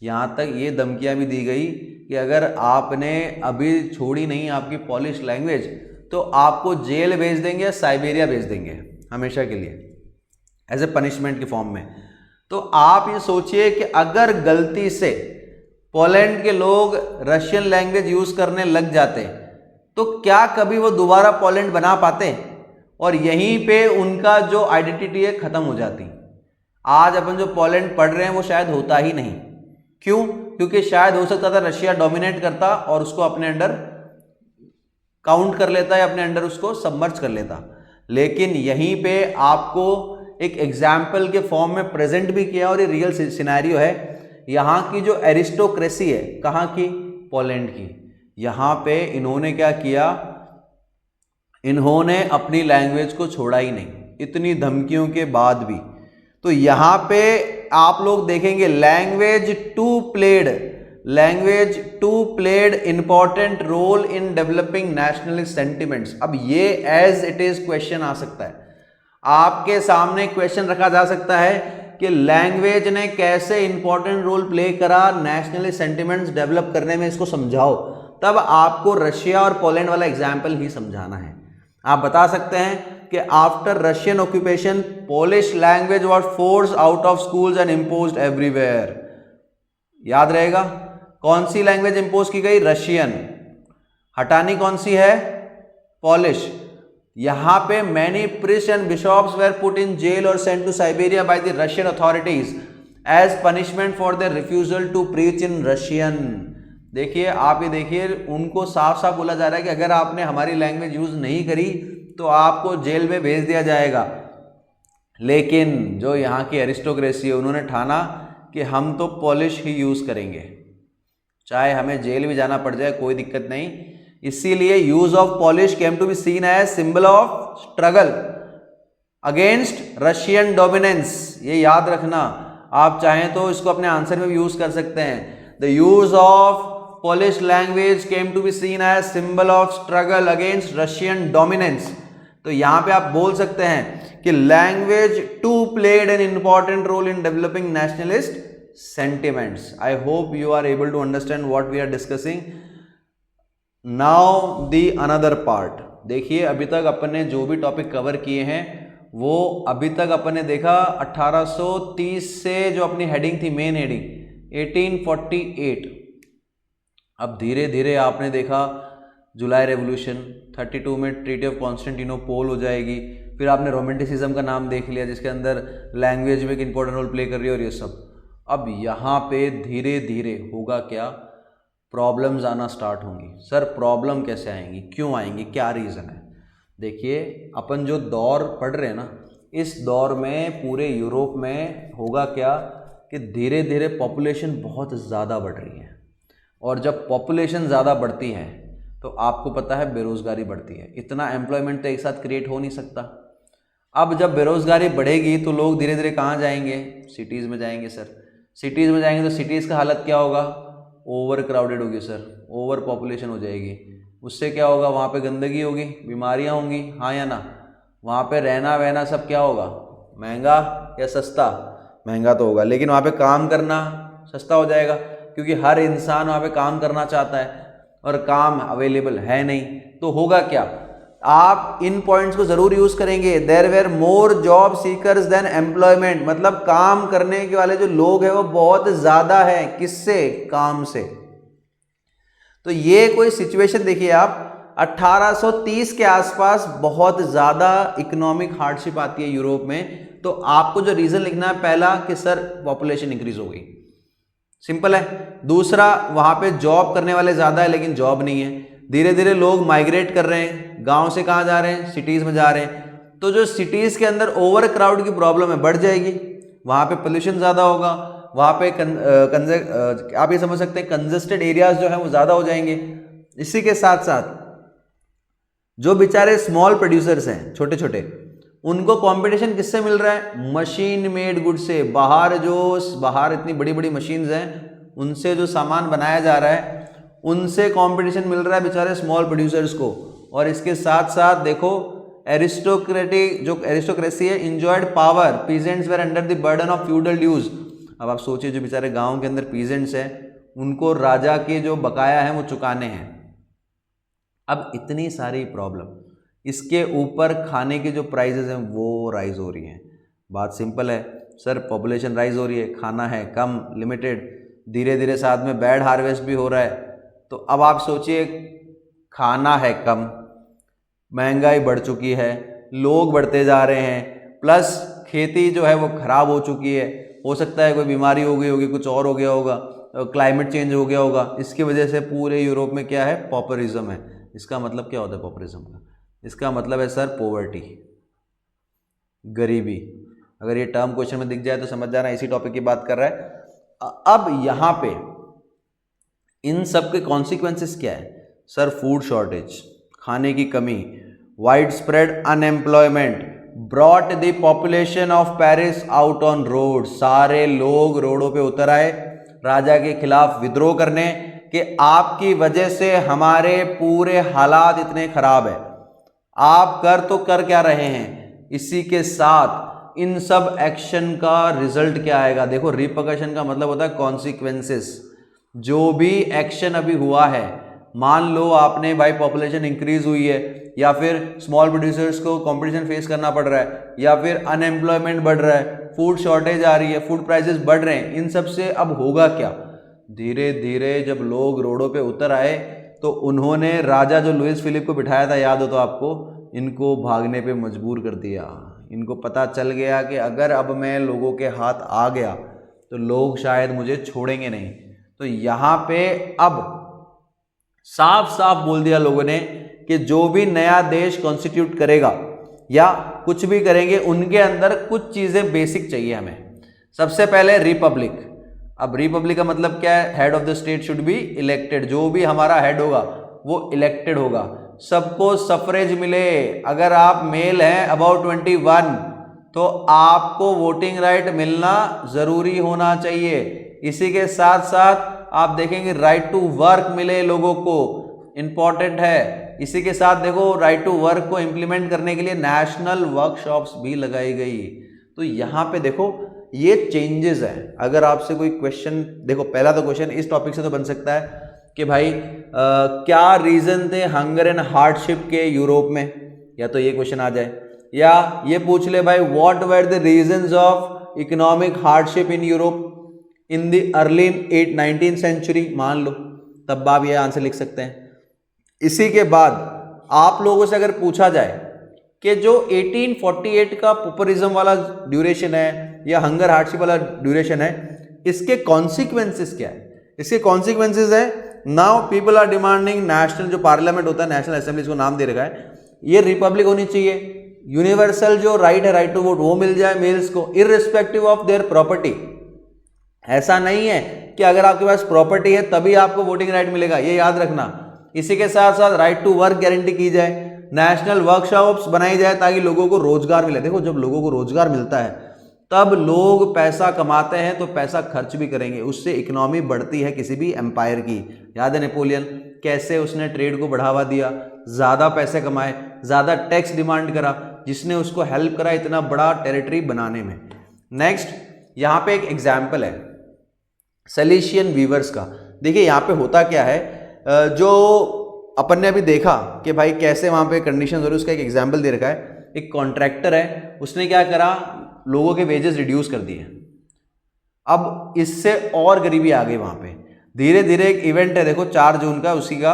यहाँ तक ये धमकियाँ भी दी गई कि अगर आपने अभी छोड़ी नहीं आपकी पोलिश लैंग्वेज तो आपको जेल भेज देंगे या साइबेरिया भेज देंगे हमेशा के लिए, एज ए पनिशमेंट के फॉर्म में। तो आप ये सोचिए कि अगर गलती से पोलैंड के लोग रशियन लैंग्वेज यूज़ करने लग जाते तो क्या कभी वो दोबारा पोलैंड बना पाते, और यहीं पे उनका जो आइडेंटिटी है ख़त्म हो जाती। आज अपन जो पोलैंड पढ़ रहे हैं वो शायद होता ही नहीं। क्यों, क्योंकि शायद हो सकता था रशिया डोमिनेट करता और उसको अपने अंडर काउंट कर लेता या अपने अंडर उसको सबमर्ज कर लेता। लेकिन यहीं पे आपको एक एग्जाम्पल के फॉर्म में प्रेजेंट भी किया और ये रियल सिनेरियो है। यहाँ की जो एरिस्टोक्रेसी है, कहाँ की, पोलैंड की, यहाँ पे इन्होंने क्या किया, इन्होंने अपनी लैंग्वेज को छोड़ा ही नहीं इतनी धमकियों के बाद भी। तो यहाँ पे आप लोग देखेंगे language too played important role in developing nationalist sentiments. अब ये एज इट इज क्वेश्चन आ सकता है, आपके सामने क्वेश्चन रखा जा सकता है कि लैंग्वेज ने कैसे इंपॉर्टेंट रोल प्ले करा नेशनलिस्ट सेंटिमेंट्स डेवलप करने में, इसको समझाओ। तब आपको रशिया और पोलैंड वाला एग्जाम्पल ही समझाना है। आप बता सकते हैं कि after Russian occupation Polish language was forced out of schools and imposed everywhere. याद रहेगा कौन सी लैंग्वेज इंपोज की गई, रशियन। हटानी कौन सी है, पोलिश। यहां पे many priest and bishops were put in jail और sent to Siberia by the Russian authorities as punishment for their refusal to preach in Russian. देखिए आप ये देखिए, उनको साफ साफ बोला जा रहा है कि अगर आपने हमारी लैंग्वेज यूज नहीं करी तो आपको जेल में भेज दिया जाएगा। लेकिन जो यहाँ की एरिस्टोक्रेसी है, उन्होंने ठाना कि हम तो पॉलिश ही यूज करेंगे, चाहे हमें जेल भी जाना पड़ जाए कोई दिक्कत नहीं। इसीलिए use of Polish came to be seen as symbol of struggle against Russian dominance. ये याद रखना, आप चाहें तो इसको अपने आंसर में भी यूज कर सकते हैं। The use of Polish language came to be seen as symbol of struggle against Russian dominance. तो यहां पे आप बोल सकते हैं कि language too played an important role in developing nationalist sentiments. I hope you are able to understand what we are discussing. Now the another part. देखिए अभी तक अपन ने जो भी टॉपिक कवर किए हैं वो अभी तक अपन ने देखा 1830 से जो अपनी हेडिंग थी, मेन हेडिंग 1848। अब धीरे धीरे आपने देखा जुलाई रेवोल्यूशन, 32 में ट्रीटी ऑफ कॉन्स्टेंटिनोपोल हो जाएगी, फिर आपने रोमांटिसिज्म का नाम देख लिया जिसके अंदर लैंग्वेज में एक इंपॉर्टेंट रोल प्ले कर रही है और ये सब। अब यहाँ पे धीरे धीरे होगा क्या, प्रॉब्लम्स आना स्टार्ट होंगी। सर प्रॉब्लम कैसे आएंगी, क्यों आएंगी, क्या रीज़न है? देखिए अपन जो दौर पढ़ रहे हैं ना, इस दौर में पूरे यूरोप में होगा क्या कि धीरे धीरे पॉपुलेशन बहुत ज़्यादा बढ़ रही है, और जब पॉपुलेशन ज़्यादा बढ़ती है तो आपको पता है बेरोज़गारी बढ़ती है। इतना एम्प्लॉयमेंट तो एक साथ क्रिएट हो नहीं सकता। अब जब बेरोज़गारी बढ़ेगी तो लोग धीरे धीरे कहाँ जाएंगे, सिटीज़ में जाएंगे। सर सिटीज़ में जाएंगे तो सिटीज़ का हालत क्या होगा, ओवर क्राउडेड होगी सर, ओवर पॉपुलेशन हो जाएगी। उससे क्या होगा, वहाँ पे गंदगी होगी, बीमारियाँ होंगी, हाँ या ना? वहाँ पे रहना वहना सब क्या होगा, महंगा या सस्ता? महंगा तो होगा, लेकिन वहाँ पे काम करना सस्ता हो जाएगा, क्योंकि हर इंसान वहाँ पे काम करना चाहता है और काम अवेलेबल है नहीं। तो होगा क्या, आप इन पॉइंट्स को जरूर यूज करेंगे। There were more job seekers than employment, मतलब काम करने के वाले जो लोग हैं वो बहुत ज्यादा है। किससे, काम से। तो ये कोई सिचुएशन देखिए आप 1830 के आसपास बहुत ज्यादा इकोनॉमिक हार्डशिप आती है यूरोप में। तो आपको जो रीजन लिखना है, पहला कि सर पॉपुलेशन इंक्रीज हो गई, सिंपल है। दूसरा, वहां पे जॉब करने वाले ज्यादा है लेकिन जॉब नहीं है। धीरे धीरे लोग माइग्रेट कर रहे हैं, गांव से कहाँ जा रहे हैं, सिटीज़ में जा रहे हैं। तो जो सिटीज़ के अंदर ओवर क्राउड की प्रॉब्लम है बढ़ जाएगी, वहाँ पे पोल्यूशन ज़्यादा होगा, वहाँ पे आप ये समझ सकते हैं कंजेस्टेड एरियाज जो है वो ज़्यादा हो जाएंगे। इसी के साथ साथ जो बेचारे स्मॉल प्रोड्यूसर्स हैं, छोटे छोटे, उनको कंपटीशन किससे मिल रहा है, मशीन मेड गुड से। बाहर इतनी बड़ी बड़ी मशीन्स हैं, उनसे जो सामान बनाया जा रहा है उनसे कंपटीशन मिल रहा है बेचारे स्मॉल प्रोड्यूसर्स को। और इसके साथ साथ देखो एरिस्टोक्रेसी है, enjoyed power, peasants were under the burden of feudal dues. अब आप सोचिए जो बेचारे गांव के अंदर पीजेंट्स हैं उनको राजा के जो बकाया हैं वो चुकाने हैं। अब इतनी सारी प्रॉब्लम, इसके ऊपर खाने के जो प्राइजेस हैं वो राइज हो रही हैं। बात सिंपल है सर, पॉपुलेशन राइज हो रही है, खाना है कम, लिमिटेड, धीरे धीरे साथ में बैड हार्वेस्ट भी हो रहा है। तो अब आप सोचिए खाना है कम, महंगाई बढ़ चुकी है, लोग बढ़ते जा रहे हैं, प्लस खेती जो है वो खराब हो चुकी है। हो सकता है कोई बीमारी हो गई होगी, कुछ और हो गया होगा, क्लाइमेट चेंज हो गया होगा। इसकी वजह से पूरे यूरोप में क्या है, पॉपुलिज्म है। इसका मतलब क्या होता है पॉपुलिज्म का, इसका मतलब है सर पॉवर्टी, गरीबी। अगर ये टर्म क्वेश्चन में दिख जाए तो समझ जाना इसी टॉपिक की बात कर रहा है। अब यहाँ पे इन सब के कॉन्सिक्वेंसेस क्या है सर, फूड शॉर्टेज, खाने की कमी, wide spread unemployment brought the population of Paris out on road. सारे लोग रोडों पे उतर आए राजा के खिलाफ विद्रोह करने कि आपकी वजह से हमारे पूरे हालात इतने खराब है, आप कर क्या रहे हैं। इसी के साथ इन सब एक्शन का रिजल्ट क्या आएगा, देखो रिपरकशन का मतलब होता है कॉन्सिक्वेंसेस। जो भी एक्शन अभी हुआ है, मान लो आपने भाई पॉपुलेशन इंक्रीज हुई है, या फिर स्मॉल प्रोड्यूसर्स को कंपटीशन फेस करना पड़ रहा है, या फिर अनएम्प्लॉयमेंट बढ़ रहा है, फूड शॉर्टेज आ रही है, फूड प्राइसेस बढ़ रहे हैं, इन सब से अब होगा क्या। धीरे धीरे जब लोग रोडों पे उतर आए तो उन्होंने राजा जो लुइस फिलिप को बिठाया था, याद हो तो आपको, इनको भागने पे मजबूर कर दिया। इनको पता चल गया कि अगर अब मैं लोगों के हाथ आ गया तो लोग शायद मुझे छोड़ेंगे नहीं। तो यहाँ पे अब साफ साफ बोल दिया लोगों ने कि जो भी नया देश कॉन्स्टिट्यूट करेगा या कुछ भी करेंगे उनके अंदर कुछ चीजें बेसिक चाहिए हमें। सबसे पहले रिपब्लिक। अब रिपब्लिक का मतलब क्या है? Head of the state should be elected, जो भी हमारा हेड होगा वो इलेक्टेड होगा। सबको सफरेज मिले। अगर आप मेल हैं अबाउट 21 तो आपको वोटिंग राइट मिलना जरूरी होना चाहिए। इसी के साथ साथ आप देखेंगे राइट टू वर्क मिले लोगों को, इंपॉर्टेंट है। इसी के साथ देखो राइट टू वर्क को इंप्लीमेंट करने के लिए नेशनल वर्कशॉप्स भी लगाई गई। तो यहाँ पे देखो ये चेंजेस हैं। अगर आपसे कोई क्वेश्चन, देखो पहला तो क्वेश्चन इस टॉपिक से तो बन सकता है कि भाई क्या रीजन थे हंगर एंड हार्डशिप के यूरोप में, या तो ये क्वेश्चन आ जाए, या ये पूछ ले भाई what were the reasons of economic hardship in Europe in the early 19th century, मान लो, तब आप ये आंसर लिख सकते हैं। इसी के बाद आप लोगों से अगर पूछा जाए कि जो 1848 का पॉपुलिज्म वाला ड्यूरेशन है या हंगर हार्डशिप वाला ड्यूरेशन है, इसके कॉन्सिक्वेंसेस क्या है? इसके कॉन्सिक्वेंसेस है now people are demanding national, जो पार्लियामेंट होता है, नेशनल असेंबली को नाम दे रखा है, ये रिपब्लिक होनी चाहिए। यूनिवर्सल जो राइट है, राइट टू वोट, वो मिल जाए मेल्स को इररिस्पेक्टिव ऑफ देयर प्रॉपर्टी। ऐसा नहीं है कि अगर आपके पास प्रॉपर्टी है तभी आपको वोटिंग राइट मिलेगा, ये याद रखना। इसी के साथ साथ राइट टू वर्क गारंटी की जाए, नेशनल वर्कशॉप्स बनाई जाए ताकि लोगों को रोजगार मिले। देखो जब लोगों को रोजगार मिलता है तब लोग पैसा कमाते हैं तो पैसा खर्च भी करेंगे, उससे इकोनॉमी बढ़ती है किसी भी एम्पायर की। याद है नेपोलियन कैसे उसने ट्रेड को बढ़ावा दिया, ज़्यादा पैसे कमाए, ज़्यादा टैक्स डिमांड करा, जिसने उसको हेल्प करा इतना बड़ा टेरिटरी बनाने में। नेक्स्ट यहाँ पे एक एग्जाम्पल है सैलिशियन वीवर्स का। देखिए यहाँ पे होता क्या है, जो अपन ने अभी देखा कि भाई कैसे वहाँ पे कंडीशन हो रही है, उसका एक एग्जाम्पल दे रखा है। एक कॉन्ट्रैक्टर है, उसने क्या करा, लोगों के वेजेस रिड्यूस कर दिए। अब इससे और गरीबी आ गई वहाँ पे। धीरे धीरे एक इवेंट है, देखो 4 जून का, उसी का,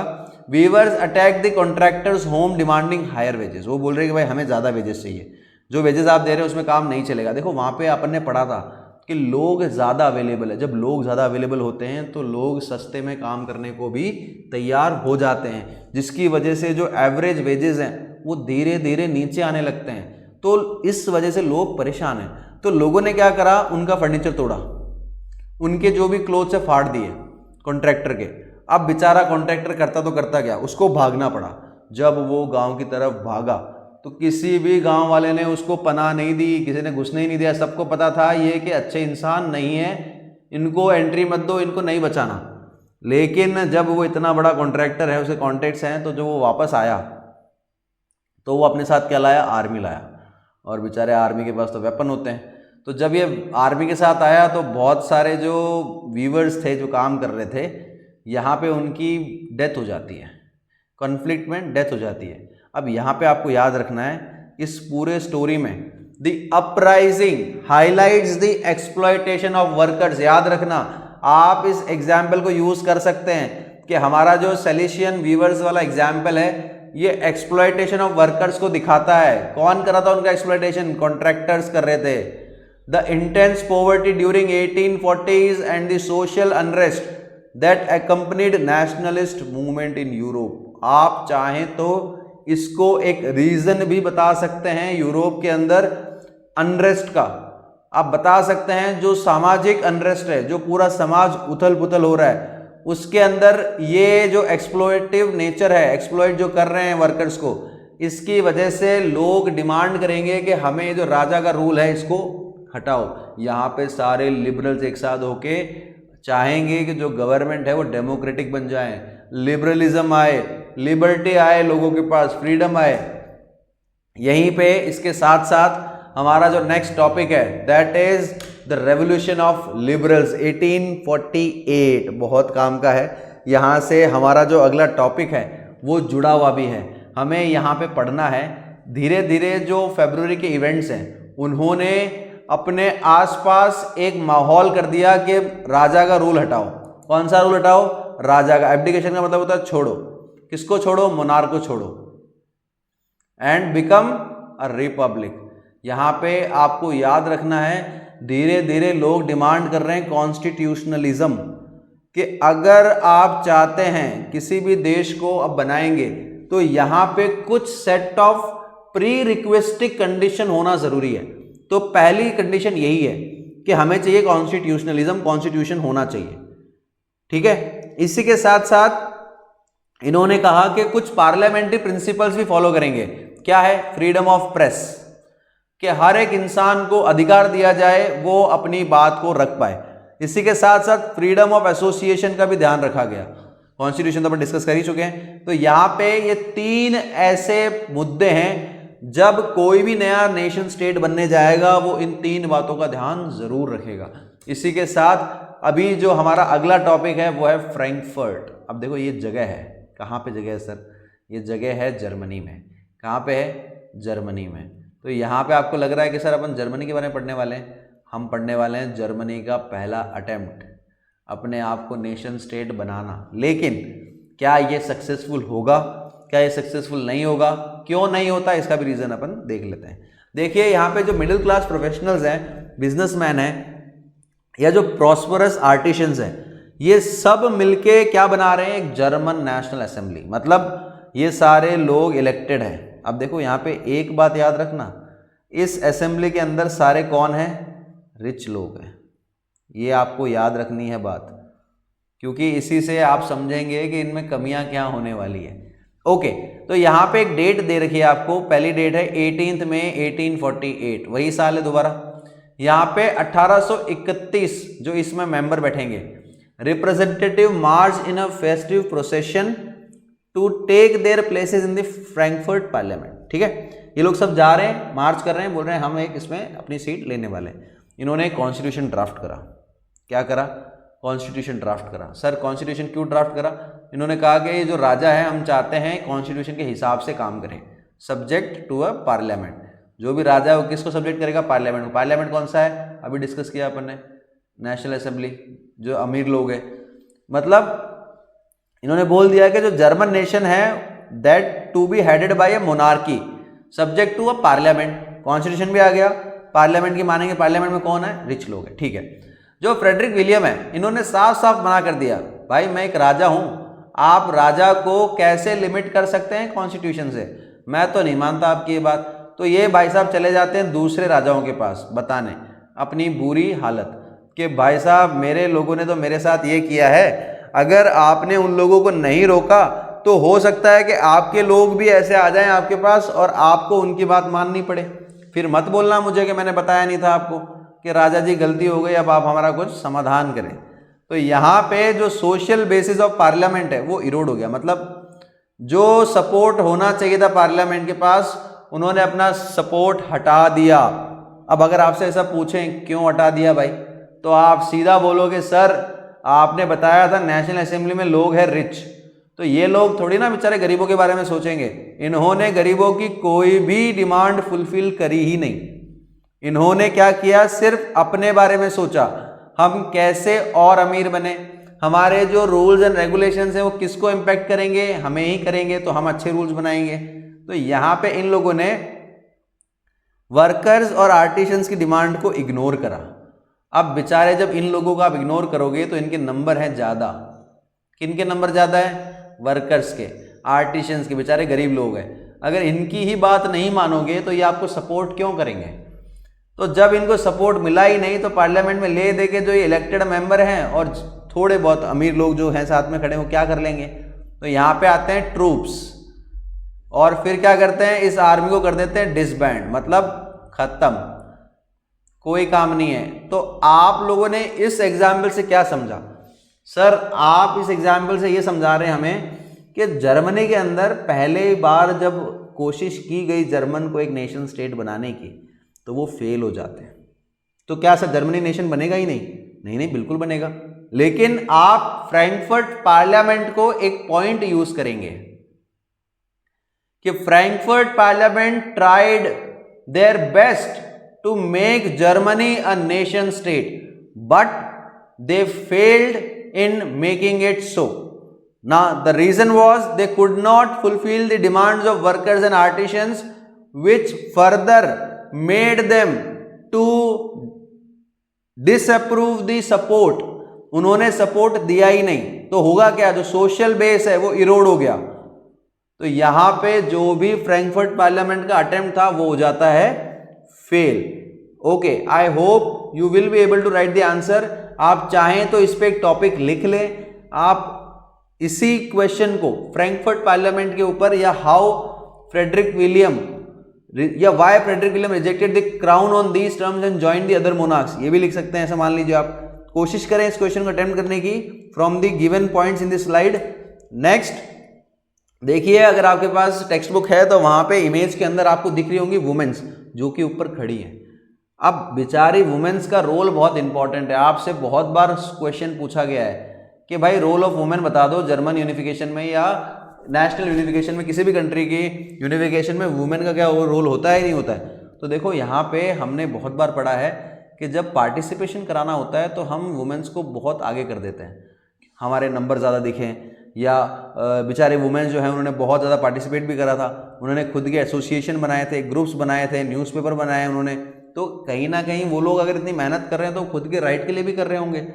weavers attack the contractors home demanding higher wages. वो बोल रहे हैं कि भाई हमें ज़्यादा वेजेस चाहिए, जो वेजेस आप दे रहे हैं उसमें काम नहीं चलेगा। देखो वहाँ पे अपन ने पढ़ा था कि लोग ज़्यादा अवेलेबल है, जब लोग ज़्यादा अवेलेबल होते हैं तो लोग सस्ते में काम करने को भी तैयार हो जाते हैं, जिसकी वजह से जो एवरेज वेजेस हैं वो धीरे धीरे नीचे आने लगते हैं। तो इस वजह से लोग परेशान हैं। तो लोगों ने क्या करा, उनका फर्नीचर तोड़ा, उनके जो भी क्लोथ्स है फाड़ दिए कॉन्ट्रैक्टर के। अब बेचारा कॉन्ट्रैक्टर करता तो करता क्या, उसको भागना पड़ा। जब वो गांव की तरफ भागा तो किसी भी गांव वाले ने उसको पनाह नहीं दी, किसी ने घुसने ही नहीं दिया। सबको पता था ये कि अच्छे इंसान नहीं है, इनको एंट्री मत दो, इनको नहीं बचाना। लेकिन जब वो इतना बड़ा कॉन्ट्रैक्टर है, उसे कॉन्टैक्ट्स हैं, तो जब वो वापस आया तो वो अपने साथ क्या लाया, आर्मी लाया। और बेचारे आर्मी के पास तो वेपन होते हैं। तो जब ये आर्मी के साथ आया तो बहुत सारे जो वीवर्स थे जो काम कर रहे थे, यहाँ पे उनकी डेथ हो जाती है, कॉन्फ्लिक्ट में डेथ हो जाती है। अब यहाँ पे आपको याद रखना है, इस पूरे स्टोरी में the uprising highlights the exploitation of workers. याद रखना, आप इस एग्जाम्पल को यूज कर सकते हैं कि हमारा जो सैलिशियन वीवर्स वाला एग्जाम्पल है ये एक्सप्लॉयटेशन ऑफ वर्कर्स को दिखाता है। कौन कर रहा था उनका एक्सप्लॉयटेशन, कॉन्ट्रैक्टर्स कर रहे थे। The intense poverty during 1840s and the social unrest that accompanied nationalist movement in Europe. आप चाहें तो इसको एक रीजन भी बता सकते हैं यूरोप के अंदर अनरेस्ट का। आप बता सकते हैं जो सामाजिक अनरेस्ट है, जो पूरा समाज उथल पुथल हो रहा है, उसके अंदर ये जो एक्सप्लॉयटिव नेचर है, एक्सप्लॉइट जो कर रहे हैं वर्कर्स को, इसकी वजह से लोग डिमांड करेंगे कि हमें जो राजा का रूल है इसको हटाओ। यहाँ पे सारे लिबरल्स एक साथ होके चाहेंगे कि जो गवर्नमेंट है वो डेमोक्रेटिक बन जाए, लिबरलिज्म आए, लिबर्टी आए, लोगों के पास फ्रीडम आए। यहीं पे इसके साथ साथ हमारा जो नेक्स्ट टॉपिक है that is the revolution of liberals 1848, बहुत काम का है। यहाँ से हमारा जो अगला टॉपिक है वो जुड़ा हुआ भी है, हमें यहाँ पे पढ़ना है। धीरे धीरे जो फरवरी के इवेंट्स हैं उन्होंने अपने आसपास एक माहौल कर दिया कि राजा का रूल हटाओ। कौन सा रूल हटाओ, राजा का। एब्डिकेशन का मतलब होता है छोड़ो, किसको छोड़ो, मोनार्क को छोड़ो, एंड बिकम अ रिपब्लिक। यहाँ पे आपको याद रखना है, धीरे धीरे लोग डिमांड कर रहे हैं कॉन्स्टिट्यूशनलिज्म, कि अगर आप चाहते हैं किसी भी देश को अब बनाएंगे तो यहां पे कुछ सेट ऑफ प्री रिक्वेस्टिक कंडीशन होना जरूरी है। तो पहली कंडीशन यही है कि हमें चाहिए कॉन्स्टिट्यूशनलिज्म, कॉन्स्टिट्यूशन होना चाहिए, ठीक है। इसी के साथ साथ इन्होंने कहा कि कुछ पार्लियामेंट्री प्रिंसिपल्स भी फॉलो करेंगे। क्या है? फ्रीडम ऑफ प्रेस, कि हर एक इंसान को अधिकार दिया जाए वो अपनी बात को रख पाए। इसी के साथ साथ फ्रीडम ऑफ एसोसिएशन का भी ध्यान रखा गया। कॉन्स्टिट्यूशन तो अपन डिस्कस कर ही चुके हैं। तो यहां पे ये 3 ऐसे मुद्दे हैं, जब कोई भी नया नेशन स्टेट बनने जाएगा वो इन 3 बातों का ध्यान जरूर रखेगा। इसी के साथ अभी जो हमारा अगला टॉपिक है वो है फ्रैंकफर्ट। अब देखो ये जगह है, कहाँ पे जगह है सर? ये जगह है जर्मनी में। कहाँ पे है? जर्मनी में। तो यहाँ पे आपको लग रहा है कि सर अपन जर्मनी के बारे में पढ़ने वाले हैं। हम पढ़ने वाले हैं जर्मनी का पहला अटेम्प्ट अपने आप को नेशन स्टेट बनाना। लेकिन क्या ये सक्सेसफुल होगा? क्या ये सक्सेसफुल नहीं होगा? क्यों नहीं होता, इसका भी रीज़न अपन देख लेते हैं। देखिए यहाँ पे जो मिडिल क्लास प्रोफेशनल्स हैं, बिजनेसमैन हैं, या जो प्रॉस्परस आर्टिशंस हैं, ये सब मिलके क्या बना रहे हैं? एक जर्मन नेशनल असेंबली। मतलब ये सारे लोग इलेक्टेड हैं। अब देखो यहाँ पे एक बात याद रखना, इस असेंबली के अंदर सारे कौन हैं? रिच लोग हैं। ये आपको याद रखनी है बात, क्योंकि इसी से आप समझेंगे कि इनमें कमियां क्या होने वाली है। ओके, तो यहाँ पे एक डेट दे रखी है आपको। पहली डेट है 18 मई 1848, वही साल है दोबारा। यहाँ पे 1831 जो इसमें मेंबर बैठेंगे, representative march in a festive procession to take their places in the Frankfurt parliament. ठीक है, ये लोग सब जा रहे हैं, मार्च कर रहे हैं, बोल रहे हैं हम एक इसमें अपनी सीट लेने वाले हैं। इन्होंने कॉन्स्टिट्यूशन ड्राफ्ट करा। क्या करा? कॉन्स्टिट्यूशन ड्राफ्ट करा। सर कॉन्स्टिट्यूशन क्यों ड्राफ्ट करा? इन्होंने कहा कि ये जो राजा है, हम चाहते हैं कॉन्स्टिट्यूशन के हिसाब से काम करें, सब्जेक्ट टू अ पार्लियामेंट। जो भी राजा है वो किसको सब्जेक्ट करेगा? पार्लियामेंट को। पार्लियामेंट कौन सा है? अभी डिस्कस किया अपन ने, नेशनल असेंबली, जो अमीर लोग हैं। मतलब इन्होंने बोल दिया कि जो जर्मन नेशन है that to be headed by a monarchy subject to a parliament. Constitution भी आ गया, पार्लियामेंट की मानेंगे। पार्लियामेंट में कौन है? रिच लोग हैं। ठीक है, जो फ्रेडरिक विलियम है, इन्होंने साफ साफ मना कर दिया, भाई मैं एक राजा हूं, आप राजा को कैसे लिमिट कर सकते हैं कॉन्स्टिट्यूशन से? मैं तो नहीं मानता आपकी ये बात। तो ये भाई साहब चले जाते हैं दूसरे राजाओं के पास बताने अपनी बुरी हालत कि भाई साहब मेरे लोगों ने तो मेरे साथ ये किया है, अगर आपने उन लोगों को नहीं रोका तो हो सकता है कि आपके लोग भी ऐसे आ जाएं आपके पास और आपको उनकी बात माननी पड़े। फिर मत बोलना मुझे कि मैंने बताया नहीं था आपको कि राजा जी गलती हो गई, अब आप हमारा कुछ समाधान करें। तो यहाँ पे जो सोशल बेसिस ऑफ पार्लियामेंट है वो इरोड हो गया। मतलब जो सपोर्ट होना चाहिए था पार्लियामेंट के पास, उन्होंने अपना सपोर्ट हटा दिया। अब अगर आपसे ऐसा पूछें क्यों हटा दिया भाई, तो आप सीधा बोलोगे सर आपने बताया था नेशनल असेंबली में लोग हैं रिच, तो ये लोग थोड़ी ना बेचारे गरीबों के बारे में सोचेंगे। इन्होंने गरीबों की कोई भी डिमांड फुलफिल करी ही नहीं। इन्होंने क्या किया? सिर्फ अपने बारे में सोचा, हम कैसे और अमीर बने, हमारे जो रूल्स एंड रेगुलेशंस हैं वो किसको इम्पैक्ट करेंगे? हमें ही करेंगे, तो हम अच्छे रूल्स बनाएंगे। तो यहाँ पे इन लोगों ने वर्कर्स और आर्टिशंस की डिमांड को इग्नोर करा। अब बेचारे जब इन लोगों को आप इग्नोर करोगे तो इनके नंबर हैं ज़्यादा। किनके नंबर ज़्यादा है? वर्कर्स के, आर्टिशंस के, बेचारे गरीब लोग हैं। अगर इनकी ही बात नहीं मानोगे तो ये आपको सपोर्ट क्यों करेंगे? तो जब इनको सपोर्ट मिला ही नहीं तो पार्लियामेंट में ले दे के जो ये इलेक्टेड मेंबर हैं और थोड़े बहुत अमीर लोग जो हैं साथ में खड़े, वो क्या कर लेंगे? तो यहाँ पे आते हैं ट्रूप्स और फिर क्या करते हैं? इस आर्मी को कर देते हैं डिसबैंड, मतलब खत्म, कोई काम नहीं है। तो आप लोगों ने इस एग्जाम्पल से क्या समझा? सर आप इस एग्जाम्पल से ये समझा रहे हैं हमें कि जर्मनी के अंदर पहले बार जब कोशिश की गई जर्मन को एक नेशन स्टेट बनाने की तो वो फेल हो जाते हैं। तो क्या सर जर्मनी नेशन बनेगा ही नहीं? नहीं नहीं, बिल्कुल बनेगा। लेकिन आप फ्रैंकफर्ट पार्लियामेंट को एक पॉइंट यूज करेंगे कि Frankfurt parliament tried their best to make Germany a nation state, but they failed in making it so. Now the reason was they could not fulfill the demands of workers and artisans, which further made them to disapprove the support. उन्होंने support दिया ही नहीं, तो होगा क्या, जो social base है वो इरोड हो गया। तो यहां पे जो भी फ्रैंकफर्ट पार्लियामेंट का अटेम्प्ट था वो हो जाता है fail. Okay, I hope you will be able to write the answer. आप चाहें तो इस पे एक टॉपिक लिख लें, आप इसी क्वेश्चन को फ्रैंकफर्ट पार्लियामेंट के ऊपर, या हाउ फ्रेडरिक विलियम या why Frederick William rejected the crown on these terms and joined the other monarchs, ये भी लिख सकते हैं। ऐसा मान लीजिए, आप कोशिश करें इस क्वेश्चन को अटेम्प्ट करने की from the given points in this slide. Next देखिए, अगर आपके पास टेक्स्ट बुक है तो वहां पे इमेज के अंदर आपको दिख रही होंगी वुमेन्स जो कि ऊपर खड़ी हैं। अब बेचारी वुमेन्स का रोल बहुत इंपॉर्टेंट है। आपसे बहुत बार क्वेश्चन पूछा गया है कि भाई रोल ऑफ वुमेन बता दो जर्मन यूनिफिकेशन में या नेशनल यूनिफिकेशन में, किसी भी कंट्री की यूनिफिकेशन में वुमेन का क्या रोल होता है नहीं होता है। तो देखो यहाँ पे हमने बहुत बार पढ़ा है कि जब पार्टिसिपेशन कराना होता है तो हम वुमेन्स को बहुत आगे कर देते हैं, हमारे नंबर ज़्यादा दिखें, या बेचारे वुमेन्स जो हैं उन्होंने बहुत ज़्यादा पार्टिसिपेट भी करा था, उन्होंने खुद के एसोसिएशन बनाए थे, ग्रुप्स बनाए थे, न्यूज़पेपर बनाए उन्होंने। तो कहीं ना कहीं वो लोग अगर इतनी मेहनत कर रहे हैं तो खुद के राइट के लिए भी कर रहे होंगे।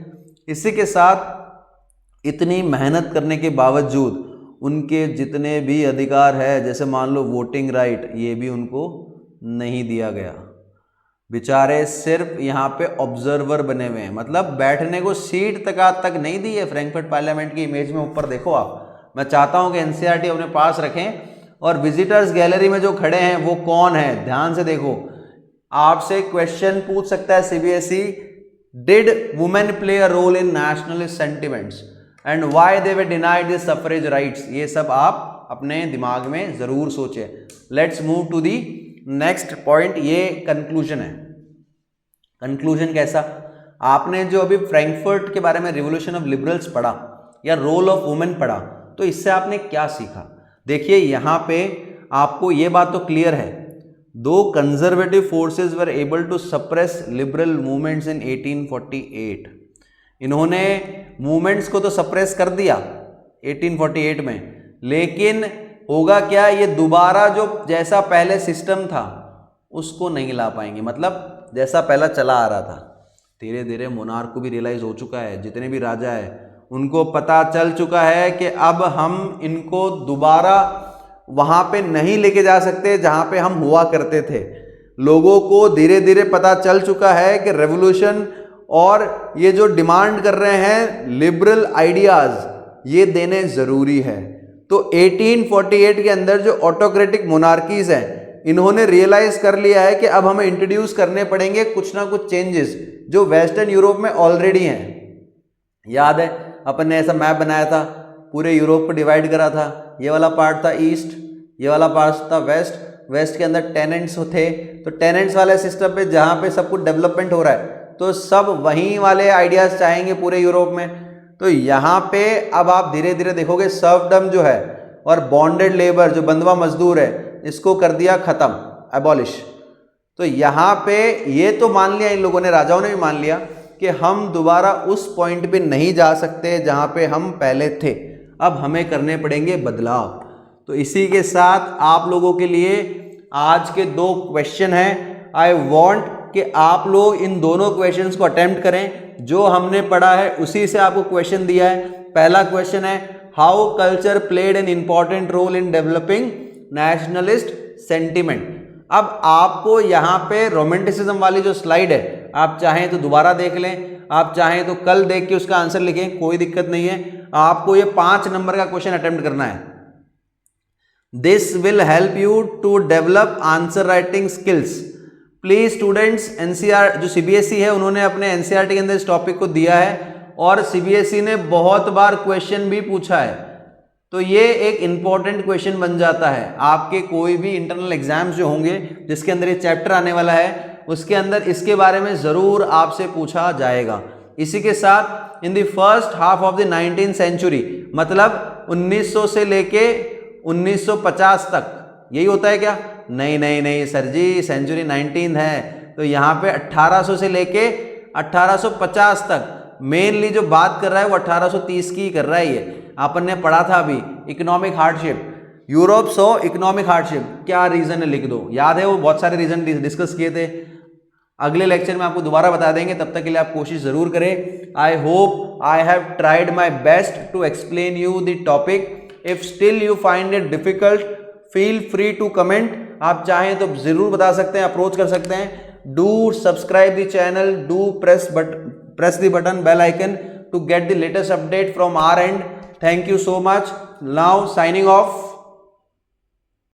इसी के साथ इतनी मेहनत करने के बावजूद उनके जितने भी अधिकार है, जैसे मान लो वोटिंग राइट, ये भी उनको नहीं दिया गया। बेचारे सिर्फ यहाँ पे ऑब्जर्वर बने हुए हैं, मतलब बैठने को सीट तक नहीं दी है। फ्रैंकफर्ट पार्लियामेंट की इमेज में ऊपर देखो आप। मैं चाहता हूँ कि एनसीईआरटी अपने पास रखें और विजिटर्स गैलरी में जो खड़े हैं वो कौन है, ध्यान से देखो। आपसे क्वेश्चन पूछ सकता है CBSE, did women play a role in nationalist sentiments and why they were denied the suffrage rights. ये सब आप अपने दिमाग में जरूर सोचें। Let's move to the next point. ये कंक्लूजन है। कंक्लूजन कैसा, आपने जो अभी फ्रैंकफर्ट के बारे में रिवोल्यूशन ऑफ लिबरल्स पढ़ा या रोल ऑफ वुमेन पढ़ा, तो इससे आपने क्या सीखा। देखिए यहाँ पे आपको ये बात तो क्लियर है, दो conservative forces were able to suppress liberal movements in 1848। इन्होंने मूवमेंट्स को तो सप्रेस कर दिया 1848 में, लेकिन होगा क्या, ये दोबारा जो जैसा पहले सिस्टम था उसको नहीं ला पाएंगे। मतलब जैसा पहला चला आ रहा था, धीरे धीरे मोनार्क को भी रियलाइज हो चुका है, जितने भी राजा है उनको पता चल चुका है कि अब हम इनको दोबारा वहाँ पे नहीं लेके जा सकते जहाँ पे हम हुआ करते थे। लोगों को धीरे धीरे पता चल चुका है कि रेवोल्यूशन और ये जो डिमांड कर रहे हैं लिबरल आइडियाज, ये देने ज़रूरी है। तो 1848 के अंदर जो ऑटोक्रेटिक मोनार्कीज हैं, इन्होंने रियलाइज कर लिया है कि अब हमें इंट्रोड्यूस करने पड़ेंगे कुछ ना कुछ चेंजेस जो वेस्टर्न यूरोप में ऑलरेडी हैं। याद है अपन ने ऐसा मैप बनाया था, पूरे यूरोप को डिवाइड करा था। ये वाला पार्ट था ईस्ट, ये वाला पार्ट था वेस्ट। वेस्ट के अंदर टेनेंट्स थे, तो टेनेंट्स वाले सिस्टम पे जहाँ पे सब कुछ डेवलपमेंट हो रहा है, तो सब वहीं वाले आइडियाज चाहेंगे पूरे यूरोप में। तो यहाँ पे अब आप धीरे धीरे देखोगे सर्वडम जो है और बॉन्डेड लेबर जो बंधुआ मजदूर है, इसको कर दिया खत्म, एबॉलिश। तो यहाँ पे ये तो मान लिया इन लोगों ने, राजाओं ने भी मान लिया कि हम दोबारा उस पॉइंट पे नहीं जा सकते जहाँ पे हम पहले थे, अब हमें करने पड़ेंगे बदलाव। तो इसी के साथ आप लोगों के लिए आज के दो क्वेश्चन हैं। आई वॉन्ट कि आप लोग इन दोनों क्वेश्चंस को अटेम्प्ट करें। जो हमने पढ़ा है उसी से आपको क्वेश्चन दिया है। पहला क्वेश्चन है, how culture played an important role in developing nationalist sentiment. अब आपको यहाँ पे रोमांटिसिज्म वाली जो स्लाइड है, आप चाहें तो दोबारा देख लें, आप चाहें तो कल देख के उसका आंसर लिखें, कोई दिक्कत नहीं है। आपको ये 5 नंबर का क्वेश्चन अटेम्प्ट करना है। This will help you to develop answer writing skills. Please students, NCR जो सीबीएसई है उन्होंने अपने एनसीईआरटी के अंदर इस टॉपिक को दिया है और सीबीएसई ने बहुत बार क्वेश्चन भी पूछा है, तो ये एक इंपॉर्टेंट क्वेश्चन बन जाता है आपके कोई भी इंटरनल एग्जाम्स जो होंगे जिसके अंदर ये चैप्टर आने वाला है, उसके अंदर इसके बारे में जरूर आपसे पूछा जाएगा। इसी के साथ in the first half of the 19th century, मतलब 1900 से लेके 1950 तक, यही होता है क्या? नहीं नहीं नहीं सर जी, सेंचुरी 19 है, तो यहाँ पे 1800 से लेके 1850 तक मेनली जो बात कर रहा है वो 1830 की कर रहा है। ये अपन ने पढ़ा था अभी, economic hardship, Europe so economic hardship, क्या रीजन है लिख दो। याद है वो बहुत सारे रीजन डिस्कस किए थे, अगले लेक्चर में आपको दोबारा बता देंगे, तब तक के लिए आप कोशिश जरूर करें। I hope I have tried my best to explain you the topic. If still you find it difficult, feel free to comment. आप चाहें तो जरूर बता सकते हैं, अप्रोच कर सकते हैं. Do subscribe the channel, do press the button bell icon to get the latest update from our end. Thank you so much. Now signing off.